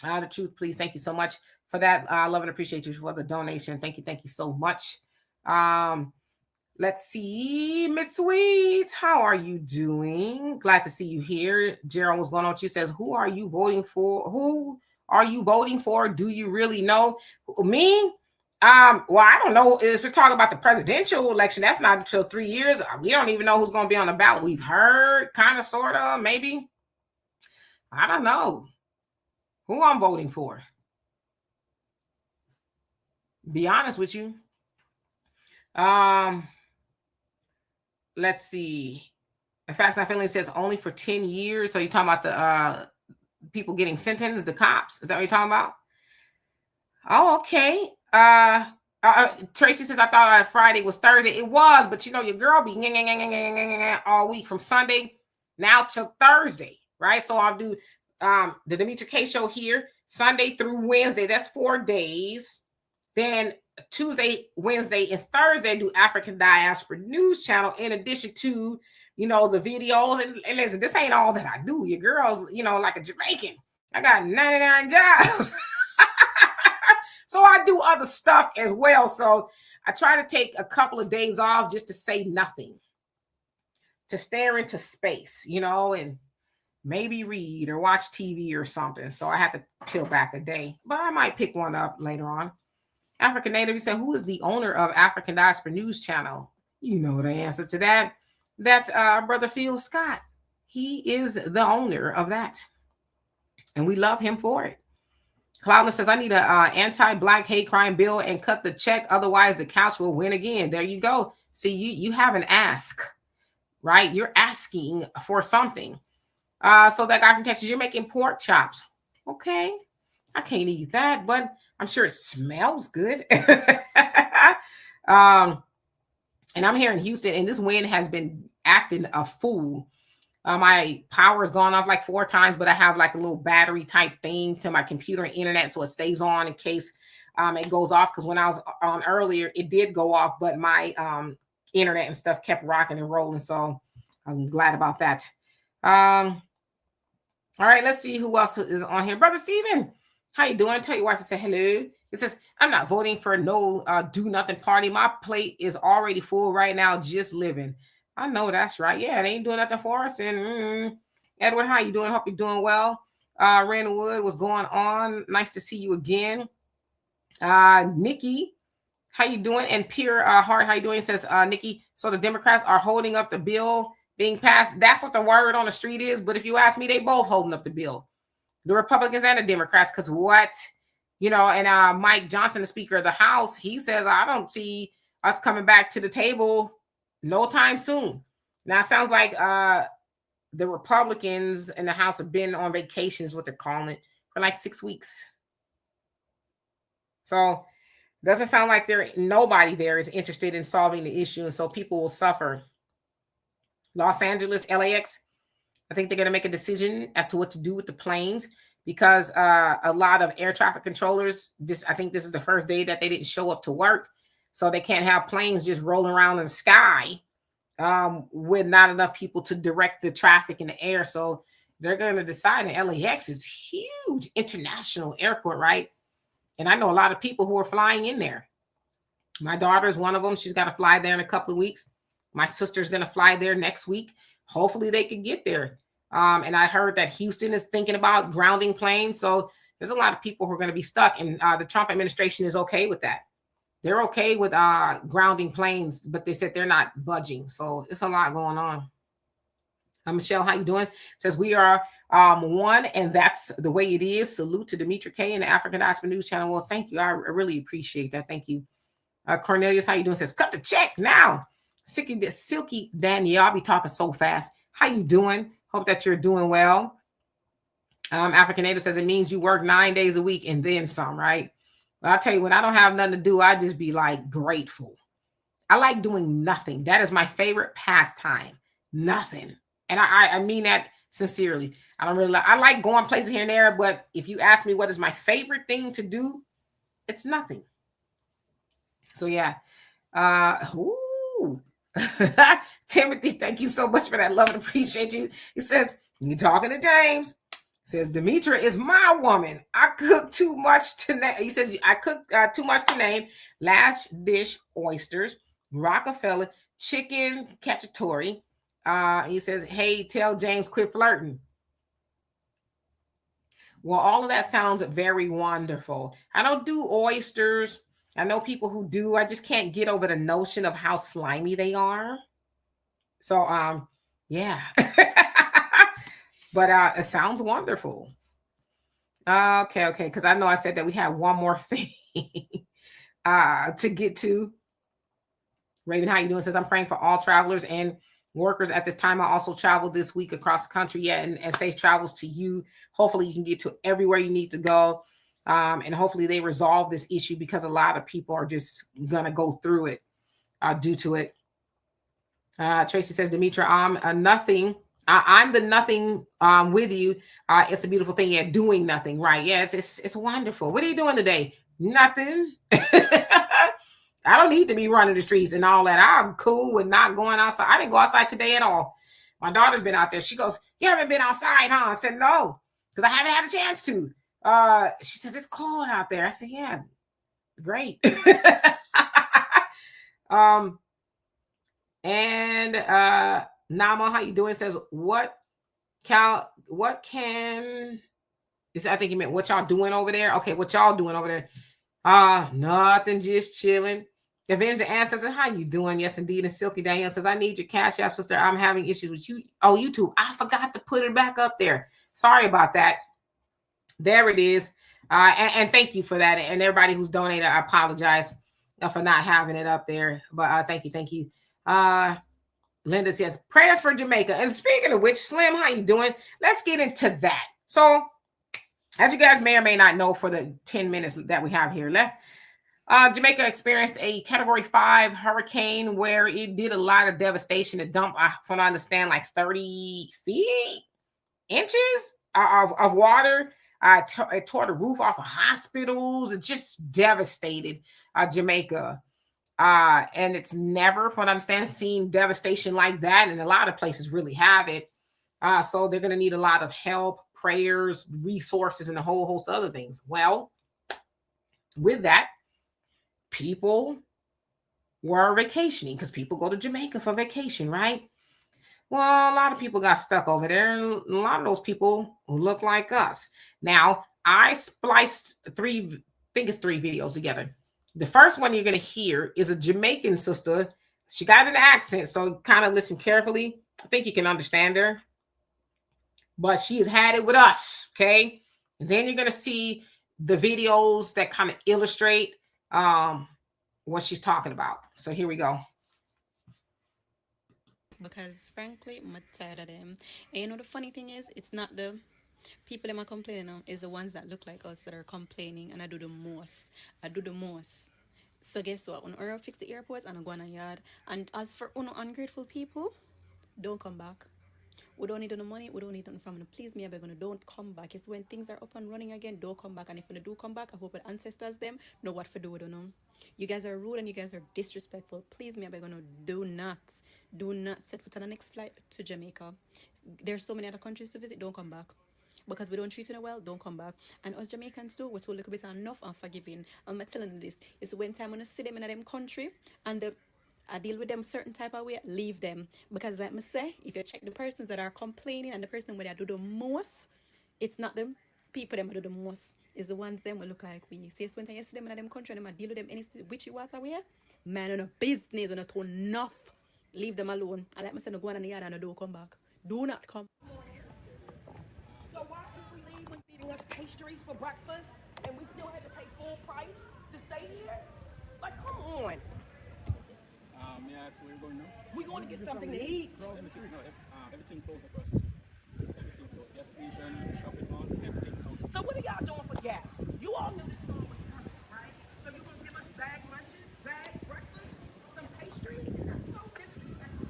The truth, please. Thank you so much for that. I love and appreciate you for the donation. Thank you. Thank you so much. Let's see, Miss Sweets, how are you doing? Glad to see you here. Gerald, what's going on with you? Says, who are you voting for? Who are you voting for? Do you really know? Me? Well, I don't know. If we're talking about the presidential election, that's not until 3 years. We don't even know who's going to be on the ballot. We've heard, kind of, sort of, maybe. I don't know who I'm voting for. Be honest with you. Let's see. In fact, my family says only for 10 years. So you're talking about the people getting sentenced, the cops. Is that what you're talking about? Oh, okay. Tracy says, I thought Friday was Thursday. It was, but you know, your girl be all week from Sunday now till Thursday, right? So I'll do the Demetra K show here, Sunday through Wednesday. That's 4 days. Then Tuesday, Wednesday, and Thursday do African Diaspora News Channel, in addition to, you know, the videos. And listen, this ain't all that I do. Your girl's, you know, like a Jamaican. I got 99 jobs. So I do other stuff as well. So I try to take a couple of days off just to say nothing, to stare into space, you know, and maybe read or watch TV or something. So I have to peel back a day, but I might pick one up later on. African Native, you said, who is the owner of African Diaspora News Channel? You know the answer to that. That's Brother Phil Scott. He is the owner of that. And we love him for it. Cloudless says, I need an anti-Black hate crime bill and cut the check. Otherwise, the couch will win again. There you go. See, you have an ask, right? You're asking for something. So that guy from Texas, you're making pork chops. Okay. I can't eat that, but I'm sure it smells good. And I'm here in Houston, and this wind has been acting a fool. My power has gone off like 4 times, but I have like a little battery type thing to my computer and internet, so it stays on in case it goes off. Because when I was on earlier, it did go off, but my internet and stuff kept rocking and rolling. So I'm glad about that. All right, let's see who else is on here. Brother Steven, how you doing? Tell your wife to say hello. It says, I'm not voting for no do nothing party. My plate is already full right now, just living. I know that's right. Yeah, they ain't doing nothing for us. And Edward, how you doing? Hope you're doing well. Rainwood, what's going on? Nice to see you again. Nikki, how you doing? And Pure Heart, how you doing? Says Nikki, so the Democrats are holding up the bill being passed. That's what the word on the street is. But if you ask me, they both holding up the bill. The Republicans and the Democrats, because what? You know, and Mike Johnson, the Speaker of the House, he says, I don't see us coming back to the table no time soon. Now, it sounds like the Republicans in the House have been on vacations, what they're calling it, for like 6 weeks. So doesn't sound like nobody there is interested in solving the issue, and so people will suffer. Los Angeles, LAX, I think they're going to make a decision as to what to do with the planes, because a lot of air traffic controllers, I think this is the first day that they didn't show up to work. So they can't have planes just rolling around in the sky with not enough people to direct the traffic in the air. So they're going to decide, and LAX is huge international airport, right? And I know a lot of people who are flying in there. My daughter is one of them. She's got to fly there in a couple of weeks. My sister's going to fly there next week. Hopefully they can get there. And I heard that Houston is thinking about grounding planes. So there's a lot of people who are going to be stuck. And the Trump administration is okay with that. They're okay with grounding planes, but they said they're not budging. So it's a lot going on. Michelle, how you doing? Says we are one, and that's the way it is. Salute to Demetra K and the African Diaspora News Channel. Well, thank you. I really appreciate that. Thank you. Cornelius, how you doing? Says cut the check now. Silky Danielle, I'll be talking so fast. How you doing? Hope that you're doing well. African Native says it means you work 9 days a week and then some, right? Well, I'll tell you, when I don't have nothing to do, I just be like grateful. I like doing nothing. That is my favorite pastime. Nothing. And I mean that sincerely. I don't really I like going places here and there, but if you ask me what is my favorite thing to do, it's nothing. So yeah. Ooh. Timothy, thank you so much for that love and appreciate you. He says, you talking to James. Says Demetra is my woman. I cook too much to name. He says I cook too much to name. Last dish oysters, Rockefeller, chicken cacciatore. He says, hey, tell James quit flirting. Well, all of that sounds very wonderful. I don't do oysters. I know people who do. I just can't get over the notion of how slimy they are. So, yeah. But it sounds wonderful. Okay. Because I know I said that we have one more thing to get to. Raven, how you doing? Says I'm praying for all travelers and workers at this time. I also traveled this week across the country. Yeah, and safe travels to you. Hopefully you can get to everywhere you need to go. And hopefully they resolve this issue because a lot of people are just gonna go through it due to it. Tracy says, Demetra, I'm nothing. I'm the nothing with you. It's a beautiful thing. Yeah, doing nothing, right? Yeah, it's wonderful. What are you doing today? Nothing. I don't need to be running the streets and all that. I'm cool with not going outside. I didn't go outside today at all. My daughter's been out there. She goes, you haven't been outside, huh? I said, no, because I haven't had a chance to. She says, it's cold out there. I said, yeah, great. And Nama, how you doing? Says, what can is I think you meant what y'all doing over there? Okay, what y'all doing over there? Nothing, just chilling. Avenge the Ancestor, how you doing? Yes, indeed. And Silky Daniel says, I need your Cash App, sister. I'm having issues with you. Oh, YouTube. I forgot to put it back up there. Sorry about that. There it is. And thank you for that. And everybody who's donated, I apologize for not having it up there. But thank you. Linda says, prayers for Jamaica. And speaking of which, Slim, how you doing? Let's get into that. So, as you guys may or may not know, for the 10 minutes that we have here left, Jamaica experienced a Category 5 hurricane where it did a lot of devastation. It dumped, from what I understand, like 30 inches of water. It tore the roof off of hospitals. It just devastated Jamaica. And it's never, from what I understand, seen devastation like that. And a lot of places really have it. So they're going to need a lot of help, prayers, resources, and a whole host of other things. Well, with that, people were vacationing because people go to Jamaica for vacation, right? Well, a lot of people got stuck over there, and a lot of those people look like us. Now, I spliced three videos together. The first one you're going to hear is a Jamaican sister. She got an accent, so kind of listen carefully. I think you can understand her. But she has had it with us, okay? And then you're going to see the videos that kind of illustrate what she's talking about. So here we go. Because frankly, I'm tired of them. And you know the funny thing is, it's not the people that are complaining now, it's the ones that look like us that are complaining, and I do the most. So guess what? When I fix the airports and I go on a yard, and as for ungrateful people, don't come back. We don't need no money. We don't need nothing from you. Please, me, I beg you, don't come back. It's when things are up and running again, don't come back. And if you do come back, I hope the ancestors them know what to do with them. You guys are rude and you guys are disrespectful. Please, me, I beg you, do not set foot on the next flight to Jamaica. There's so many other countries to visit. Don't come back. Because we don't treat you well, don't come back. And us Jamaicans too, we're too little bit enough and forgiving. I'm telling you this. It's when time when you see them in them country and I deal with them certain type of way, leave them. Because like I say, if you check the persons that are complaining and the person where they do the most, it's not them people them do the most. It's the ones them will look like we. See, it's when you see them in them country and them deal with them any witchy water way, man on a business on a to enough. Leave them alone. I like I said, no go on in the yard and don't come back. Do not come. So why can't we leave when feeding us pastries for breakfast and we still had to pay full price to stay here? Like, come on. Yeah, that's where we're going now. We're going to get something to eat. Everything closed across the street. Everything closed. Gas station, shopping mall, everything closed. So what are y'all doing for gas? You all knew this storm was coming, right? So you're going to give us bag lunches, bag breakfast, some pastries? That's so disrespectful.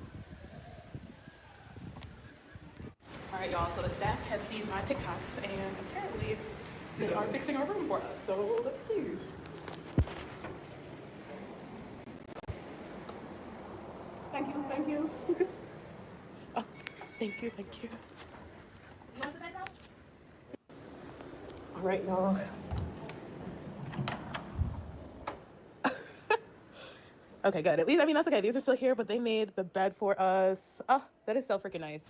right, y'all. So the staff has seen my TikToks, and apparently they are fixing our room for us. So let's see. Thank you, thank you. Oh, thank you, thank you. All right, y'all. Okay, good. At least, I mean, that's okay. These are still here, but they made the bed for us. Oh, that is so freaking nice.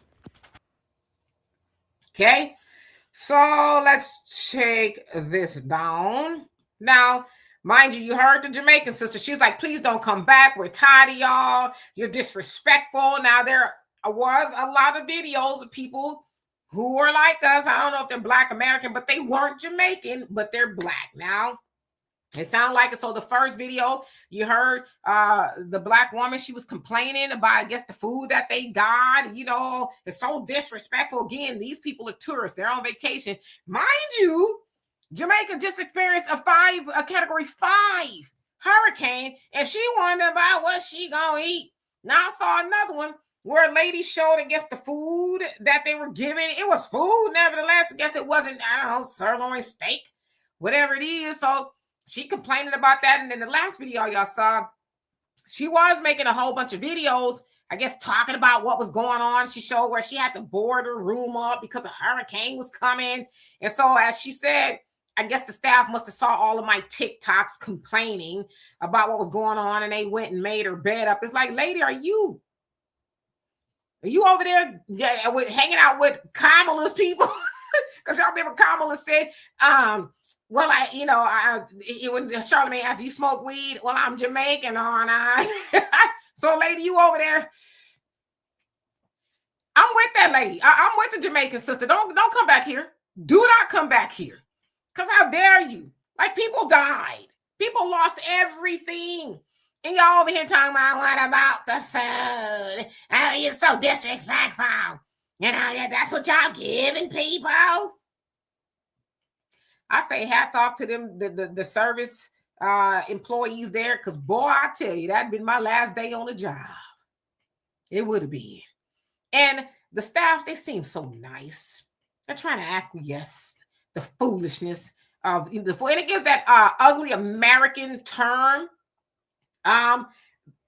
Okay, so let's take this down. Now, mind you, you heard the Jamaican sister. She's like, please don't come back. We're tired of y'all. You're disrespectful. Now, there was a lot of videos of people who were like us. I don't know if they're Black American, but they weren't Jamaican, but they're Black. Now, it sounded like it. So the first video you heard, the Black woman, she was complaining about, I guess, the food that they got. You know, it's so disrespectful. Again, these people are tourists. They're on vacation. Mind you, Jamaica just experienced a category 5 hurricane, and she wondered about what she gonna eat. Now I saw another one where a lady showed, I guess, the food that they were giving. It was food, nevertheless. I guess it wasn't, I don't know, sirloin steak, whatever it is. So she complaining about that. And then the last video y'all saw, she was making a whole bunch of videos, I guess, talking about what was going on. She showed where she had to board her room up because a hurricane was coming. And so, as she said, I guess the staff must have saw all of my TikToks complaining about what was going on, and they went and made her bed up. It's like, lady, are you over there hanging out with Kamala's people? Because y'all remember Kamala said, well, when Charlamagne asked, you smoke weed? Well, I'm Jamaican, aren't I? So, lady, you over there. I'm with that lady. I'm with the Jamaican sister. Don't come back here. Do not come back here. Because how dare you? Like, people died. People lost everything. And y'all over here talking about, what about the food? Oh, you're so disrespectful. You know, that's what y'all giving people. I say hats off to them, the service employees there, because boy, I tell you, that'd been my last day on the job. It would have been. And the staff, they seem so nice. They're trying to acquiesce the foolishness of the food. And it gives that ugly American term.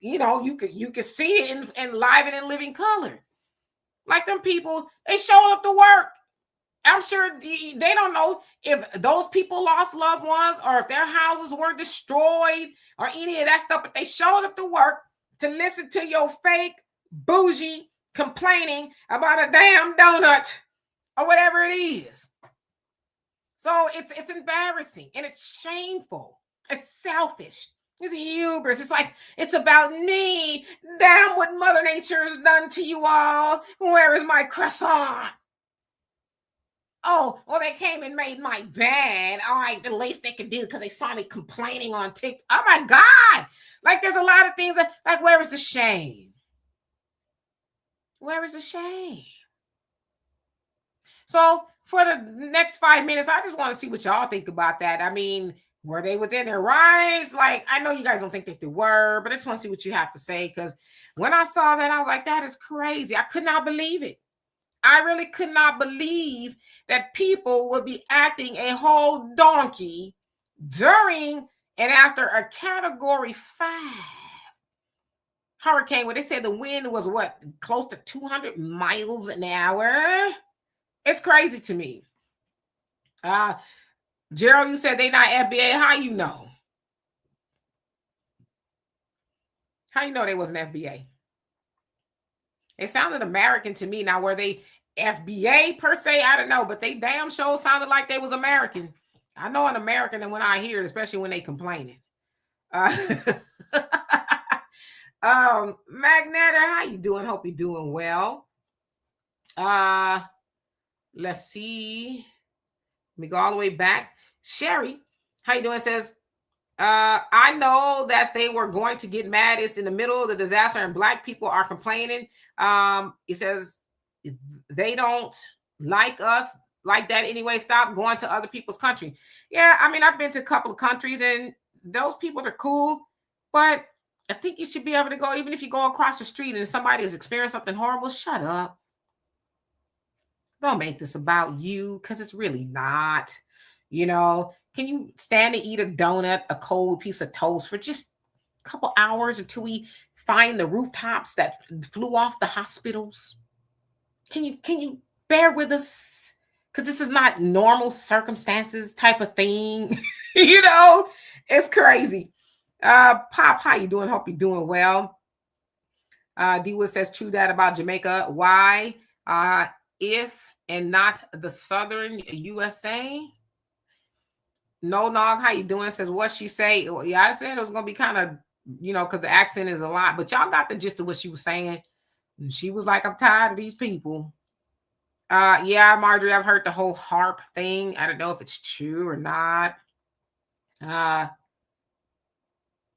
You know, you could see it in live and in living color. Like them people, they showed up to work. I'm sure they don't know if those people lost loved ones or if their houses were destroyed or any of that stuff, but they showed up to work to listen to your fake, bougie complaining about a damn donut or whatever it is. So it's embarrassing and it's shameful. It's selfish. It's hubris. It's like, it's about me. Damn what Mother Nature has done to you all. Where is my croissant? Oh, well, they came and made my bed. All right, the least they could do because they saw me complaining on TikTok. Oh, my God. Like, there's a lot of things that, like, where is the shame? Where is the shame? So, for the next 5 minutes, I just want to see what y'all think about that. I mean, were they within their rights? Like, I know you guys don't think that they were, but I just want to see what you have to say, because when I saw that, I was like, that is crazy. I could not believe it. I really could not believe that people would be acting a whole donkey during and after a category 5 hurricane, where they said the wind was what, close to 200 miles an hour. It's crazy to me. Gerald, you said they not FBA. How you know? How you know they wasn't FBA? It sounded American to me. Now, were they FBA per se? I don't know, but they damn sure sounded like they was American. I know an American, and when I hear it, especially when they complaining. Magnetter, how you doing? Hope you're doing well. Let's see. Let me go all the way back. Sherry, how you doing? Says, I know that they were going to get mad. It's in the middle of the disaster and Black people are complaining. It says they don't like us like that anyway. Stop going to other people's country. Yeah, I mean, I've been to a couple of countries and those people are cool, but I think you should be able to go, even if you go across the street and somebody has experienced something horrible, shut up. Don't make this about you, because it's really not. You know, can you stand to eat a donut, a cold piece of toast for just a couple hours until we find the rooftops that flew off the hospitals? Can you bear with us? Because this is not normal circumstances type of thing. You know, it's crazy. Pop, how you doing? Hope you're doing well. D-Wood says true that about Jamaica. Why? If and not the southern USA. No Nog, how you doing? Says what she say. Well, yeah, I said it was gonna be kind of, because the accent is a lot, but y'all got the gist of what she was saying. And she was like, I'm tired of these people. Yeah, Marjorie, I've heard the whole harp thing. I don't know if it's true or not.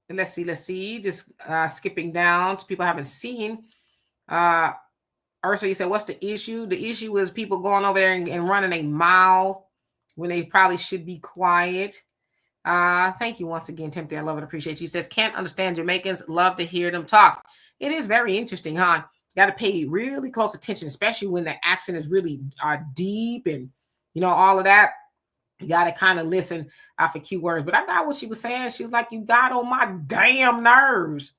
Let's see. Just skipping down to people I haven't seen. Ursula, you said, what's the issue? The issue is people going over there and running a mile when they probably should be quiet. Thank you once again, Timothy. I love and appreciate you. He says, can't understand Jamaicans. Love to hear them talk. It is very interesting, huh? Got to pay really close attention, especially when the accent is really deep and, all of that. You got to kind of listen for key words. But I got what she was saying. She was like, you got on my damn nerves,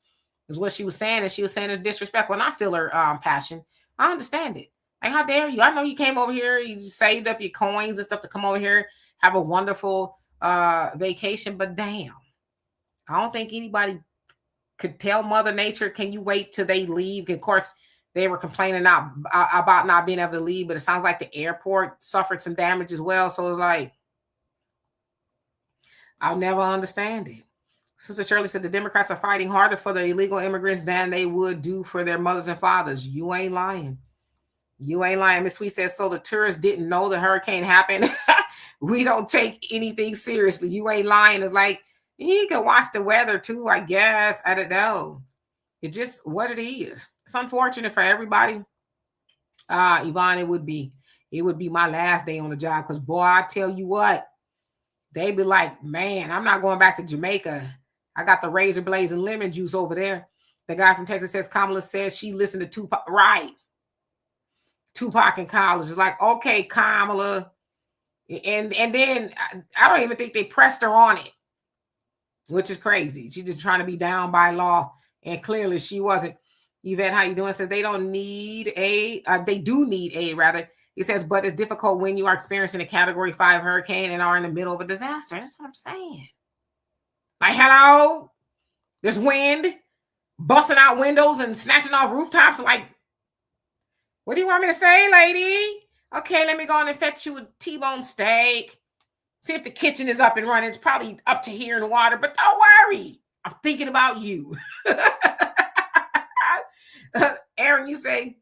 is what she was saying. And she was saying it's disrespectful. And I feel her passion. I understand it. Like, how dare you? I know you came over here, you saved up your coins and stuff to come over here, have a wonderful vacation. But damn, I don't think anybody could tell Mother Nature, can you wait till they leave? Of course, they were complaining about not being able to leave, but it sounds like the airport suffered some damage as well. So it's like, I'll never understand it. Sister Shirley said the Democrats are fighting harder for the illegal immigrants than they would do for their mothers and fathers. You ain't lying. You ain't lying. Miss Sweet says, so the tourists didn't know the hurricane happened. We don't take anything seriously. You ain't lying. It's like, you can watch the weather too, I guess. I don't know. It's just what it is. It's unfortunate for everybody. Yvonne, it would be my last day on the job, because boy, I tell you what, they be like, man, I'm not going back to Jamaica. I got the razor blades and lemon juice over there. The guy from Texas says Kamala says she listened to Tupac. Right. Tupac in college. It's like, okay, Kamala. And then I don't even think they pressed her on it, which is crazy. She's just trying to be down by law. And clearly she wasn't. Yvette, how you doing? Says they don't need aid. They do need aid, rather. It says, but it's difficult when you are experiencing a Category 5 hurricane and are in the middle of a disaster. That's what I'm saying. Like, hello, there's wind, busting out windows and snatching off rooftops. Like, what do you want me to say, lady? Okay, let me go on and fetch you a T-bone steak. See if the kitchen is up and running. It's probably up to here in the water, but don't worry. I'm thinking about you. Aaron, you say,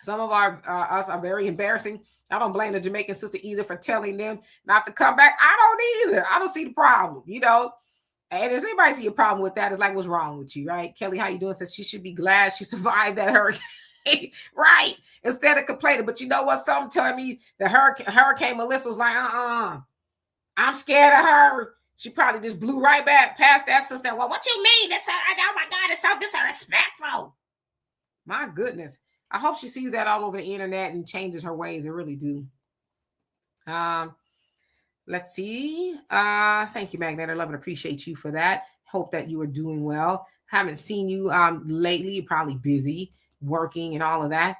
some of us are very embarrassing. I don't blame the Jamaican sister either for telling them not to come back. I don't either. I don't see the problem, And if anybody see a problem with that, it's like, what's wrong with you, right? Kelly, how you doing? Says she should be glad she survived that hurricane, right? Instead of complaining. But you know what? Something telling me the Hurricane Melissa was like, I'm scared of her. She probably just blew right back past that sister. Well, what you mean? Oh my God, it's so disrespectful. My goodness. I hope she sees that all over the internet and changes her ways. I really do. Let's see. Thank you, Magnet. I love and appreciate you for that. Hope that you are doing well. Haven't seen you lately. You're probably busy working and all of that.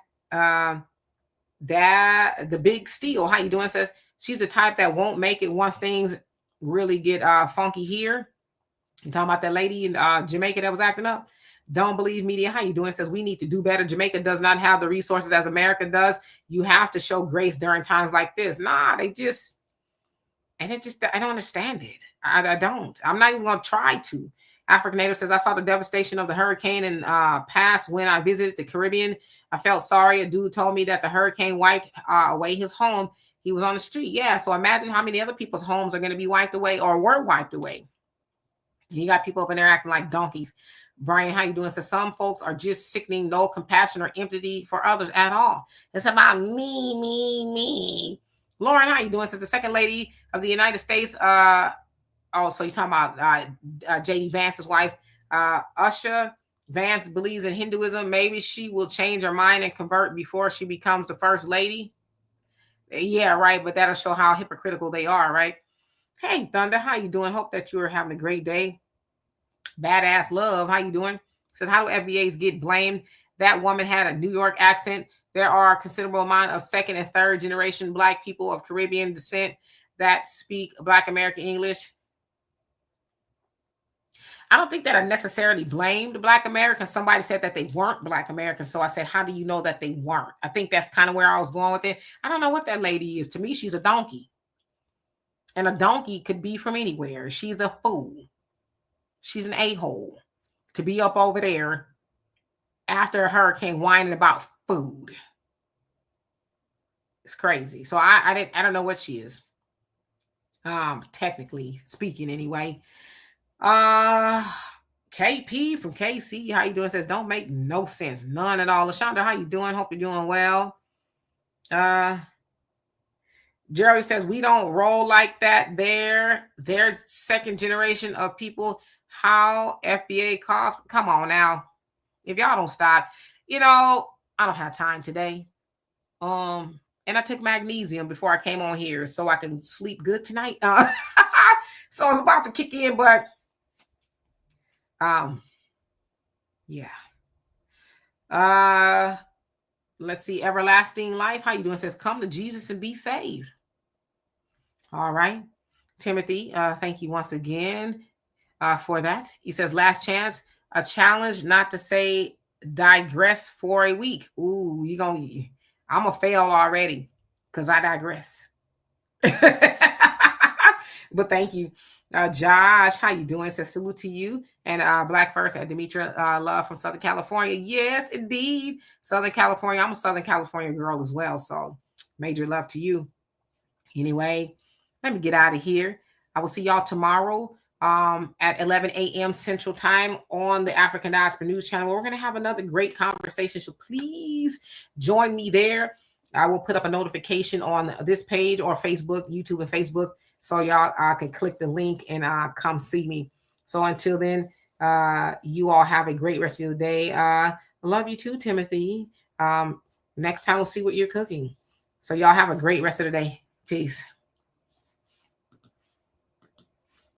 The Big Steel, how you doing? Says she's the type that won't make it once things really get funky here. You talking about that lady in Jamaica that was acting up? Don't believe media. How you doing? Says we need to do better. Jamaica does not have the resources as America does. You have to show grace during times like this. Nah, I don't understand it. I don't. I'm not even going to try to. African Native says, I saw the devastation of the hurricane in past when I visited the Caribbean. I felt sorry. A dude told me that the hurricane wiped away his home. He was on the street. Yeah, so imagine how many other people's homes are going to be wiped away or were wiped away. You got people up in there acting like donkeys. Brian, how you doing? So some folks are just sickening, no compassion or empathy for others at all. It's about me. Lauren, how you doing? Says the second lady of the United States. So you're talking about J.D. Vance's wife, Usha. Vance believes in Hinduism. Maybe she will change her mind and convert before she becomes the first lady. Yeah, right. But that'll show how hypocritical they are, right? Hey, Thunder, how you doing? Hope that you are having a great day. Badass Love, how you doing? Says, how do FBAs get blamed? That woman had a New York accent. There are a considerable amount of second and third generation Black people of Caribbean descent that speak Black American English. I don't think that are necessarily blamed Black Americans. Somebody said that they weren't Black Americans. So I said, how do you know that they weren't? I think that's kind of where I was going with it. I don't know what that lady is. To me, she's a donkey. And a donkey could be from anywhere. She's a fool. She's an a-hole to be up over there after a hurricane whining about food. It's crazy. So I don't know what she is. Technically speaking anyway. KP from KC, how you doing? Says, don't make no sense. None at all. LaShonda, how you doing? Hope you're doing well. Jerry says, we don't roll like that. They're second generation of people. How FBA costs? Come on now. If y'all don't stop, I don't have time today. And I took magnesium before I came on here so I can sleep good tonight. So it's about to kick in, but yeah. Let's see. Everlasting Life. How you doing? It says, come to Jesus and be saved. All right. Timothy, thank you once again for that. He says, last chance, a challenge not to say digress for a week. Ooh, I'm a fail already because I digress. But thank you. Josh, how you doing? Says salute to you. And Black First at Demetra Love from Southern California. Yes, indeed. Southern California. I'm a Southern California girl as well. So major love to you. Anyway, let me get out of here. I will see y'all tomorrow at 11 a.m. Central Time on the African Diaspora News Channel. We're going to have another great conversation. So please join me there. I will put up a notification on this page or Facebook, YouTube and Facebook. So y'all can click the link and come see me. So until then, you all have a great rest of the day. I love you too, Timothy. Next time we'll see what you're cooking. So y'all have a great rest of the day. Peace.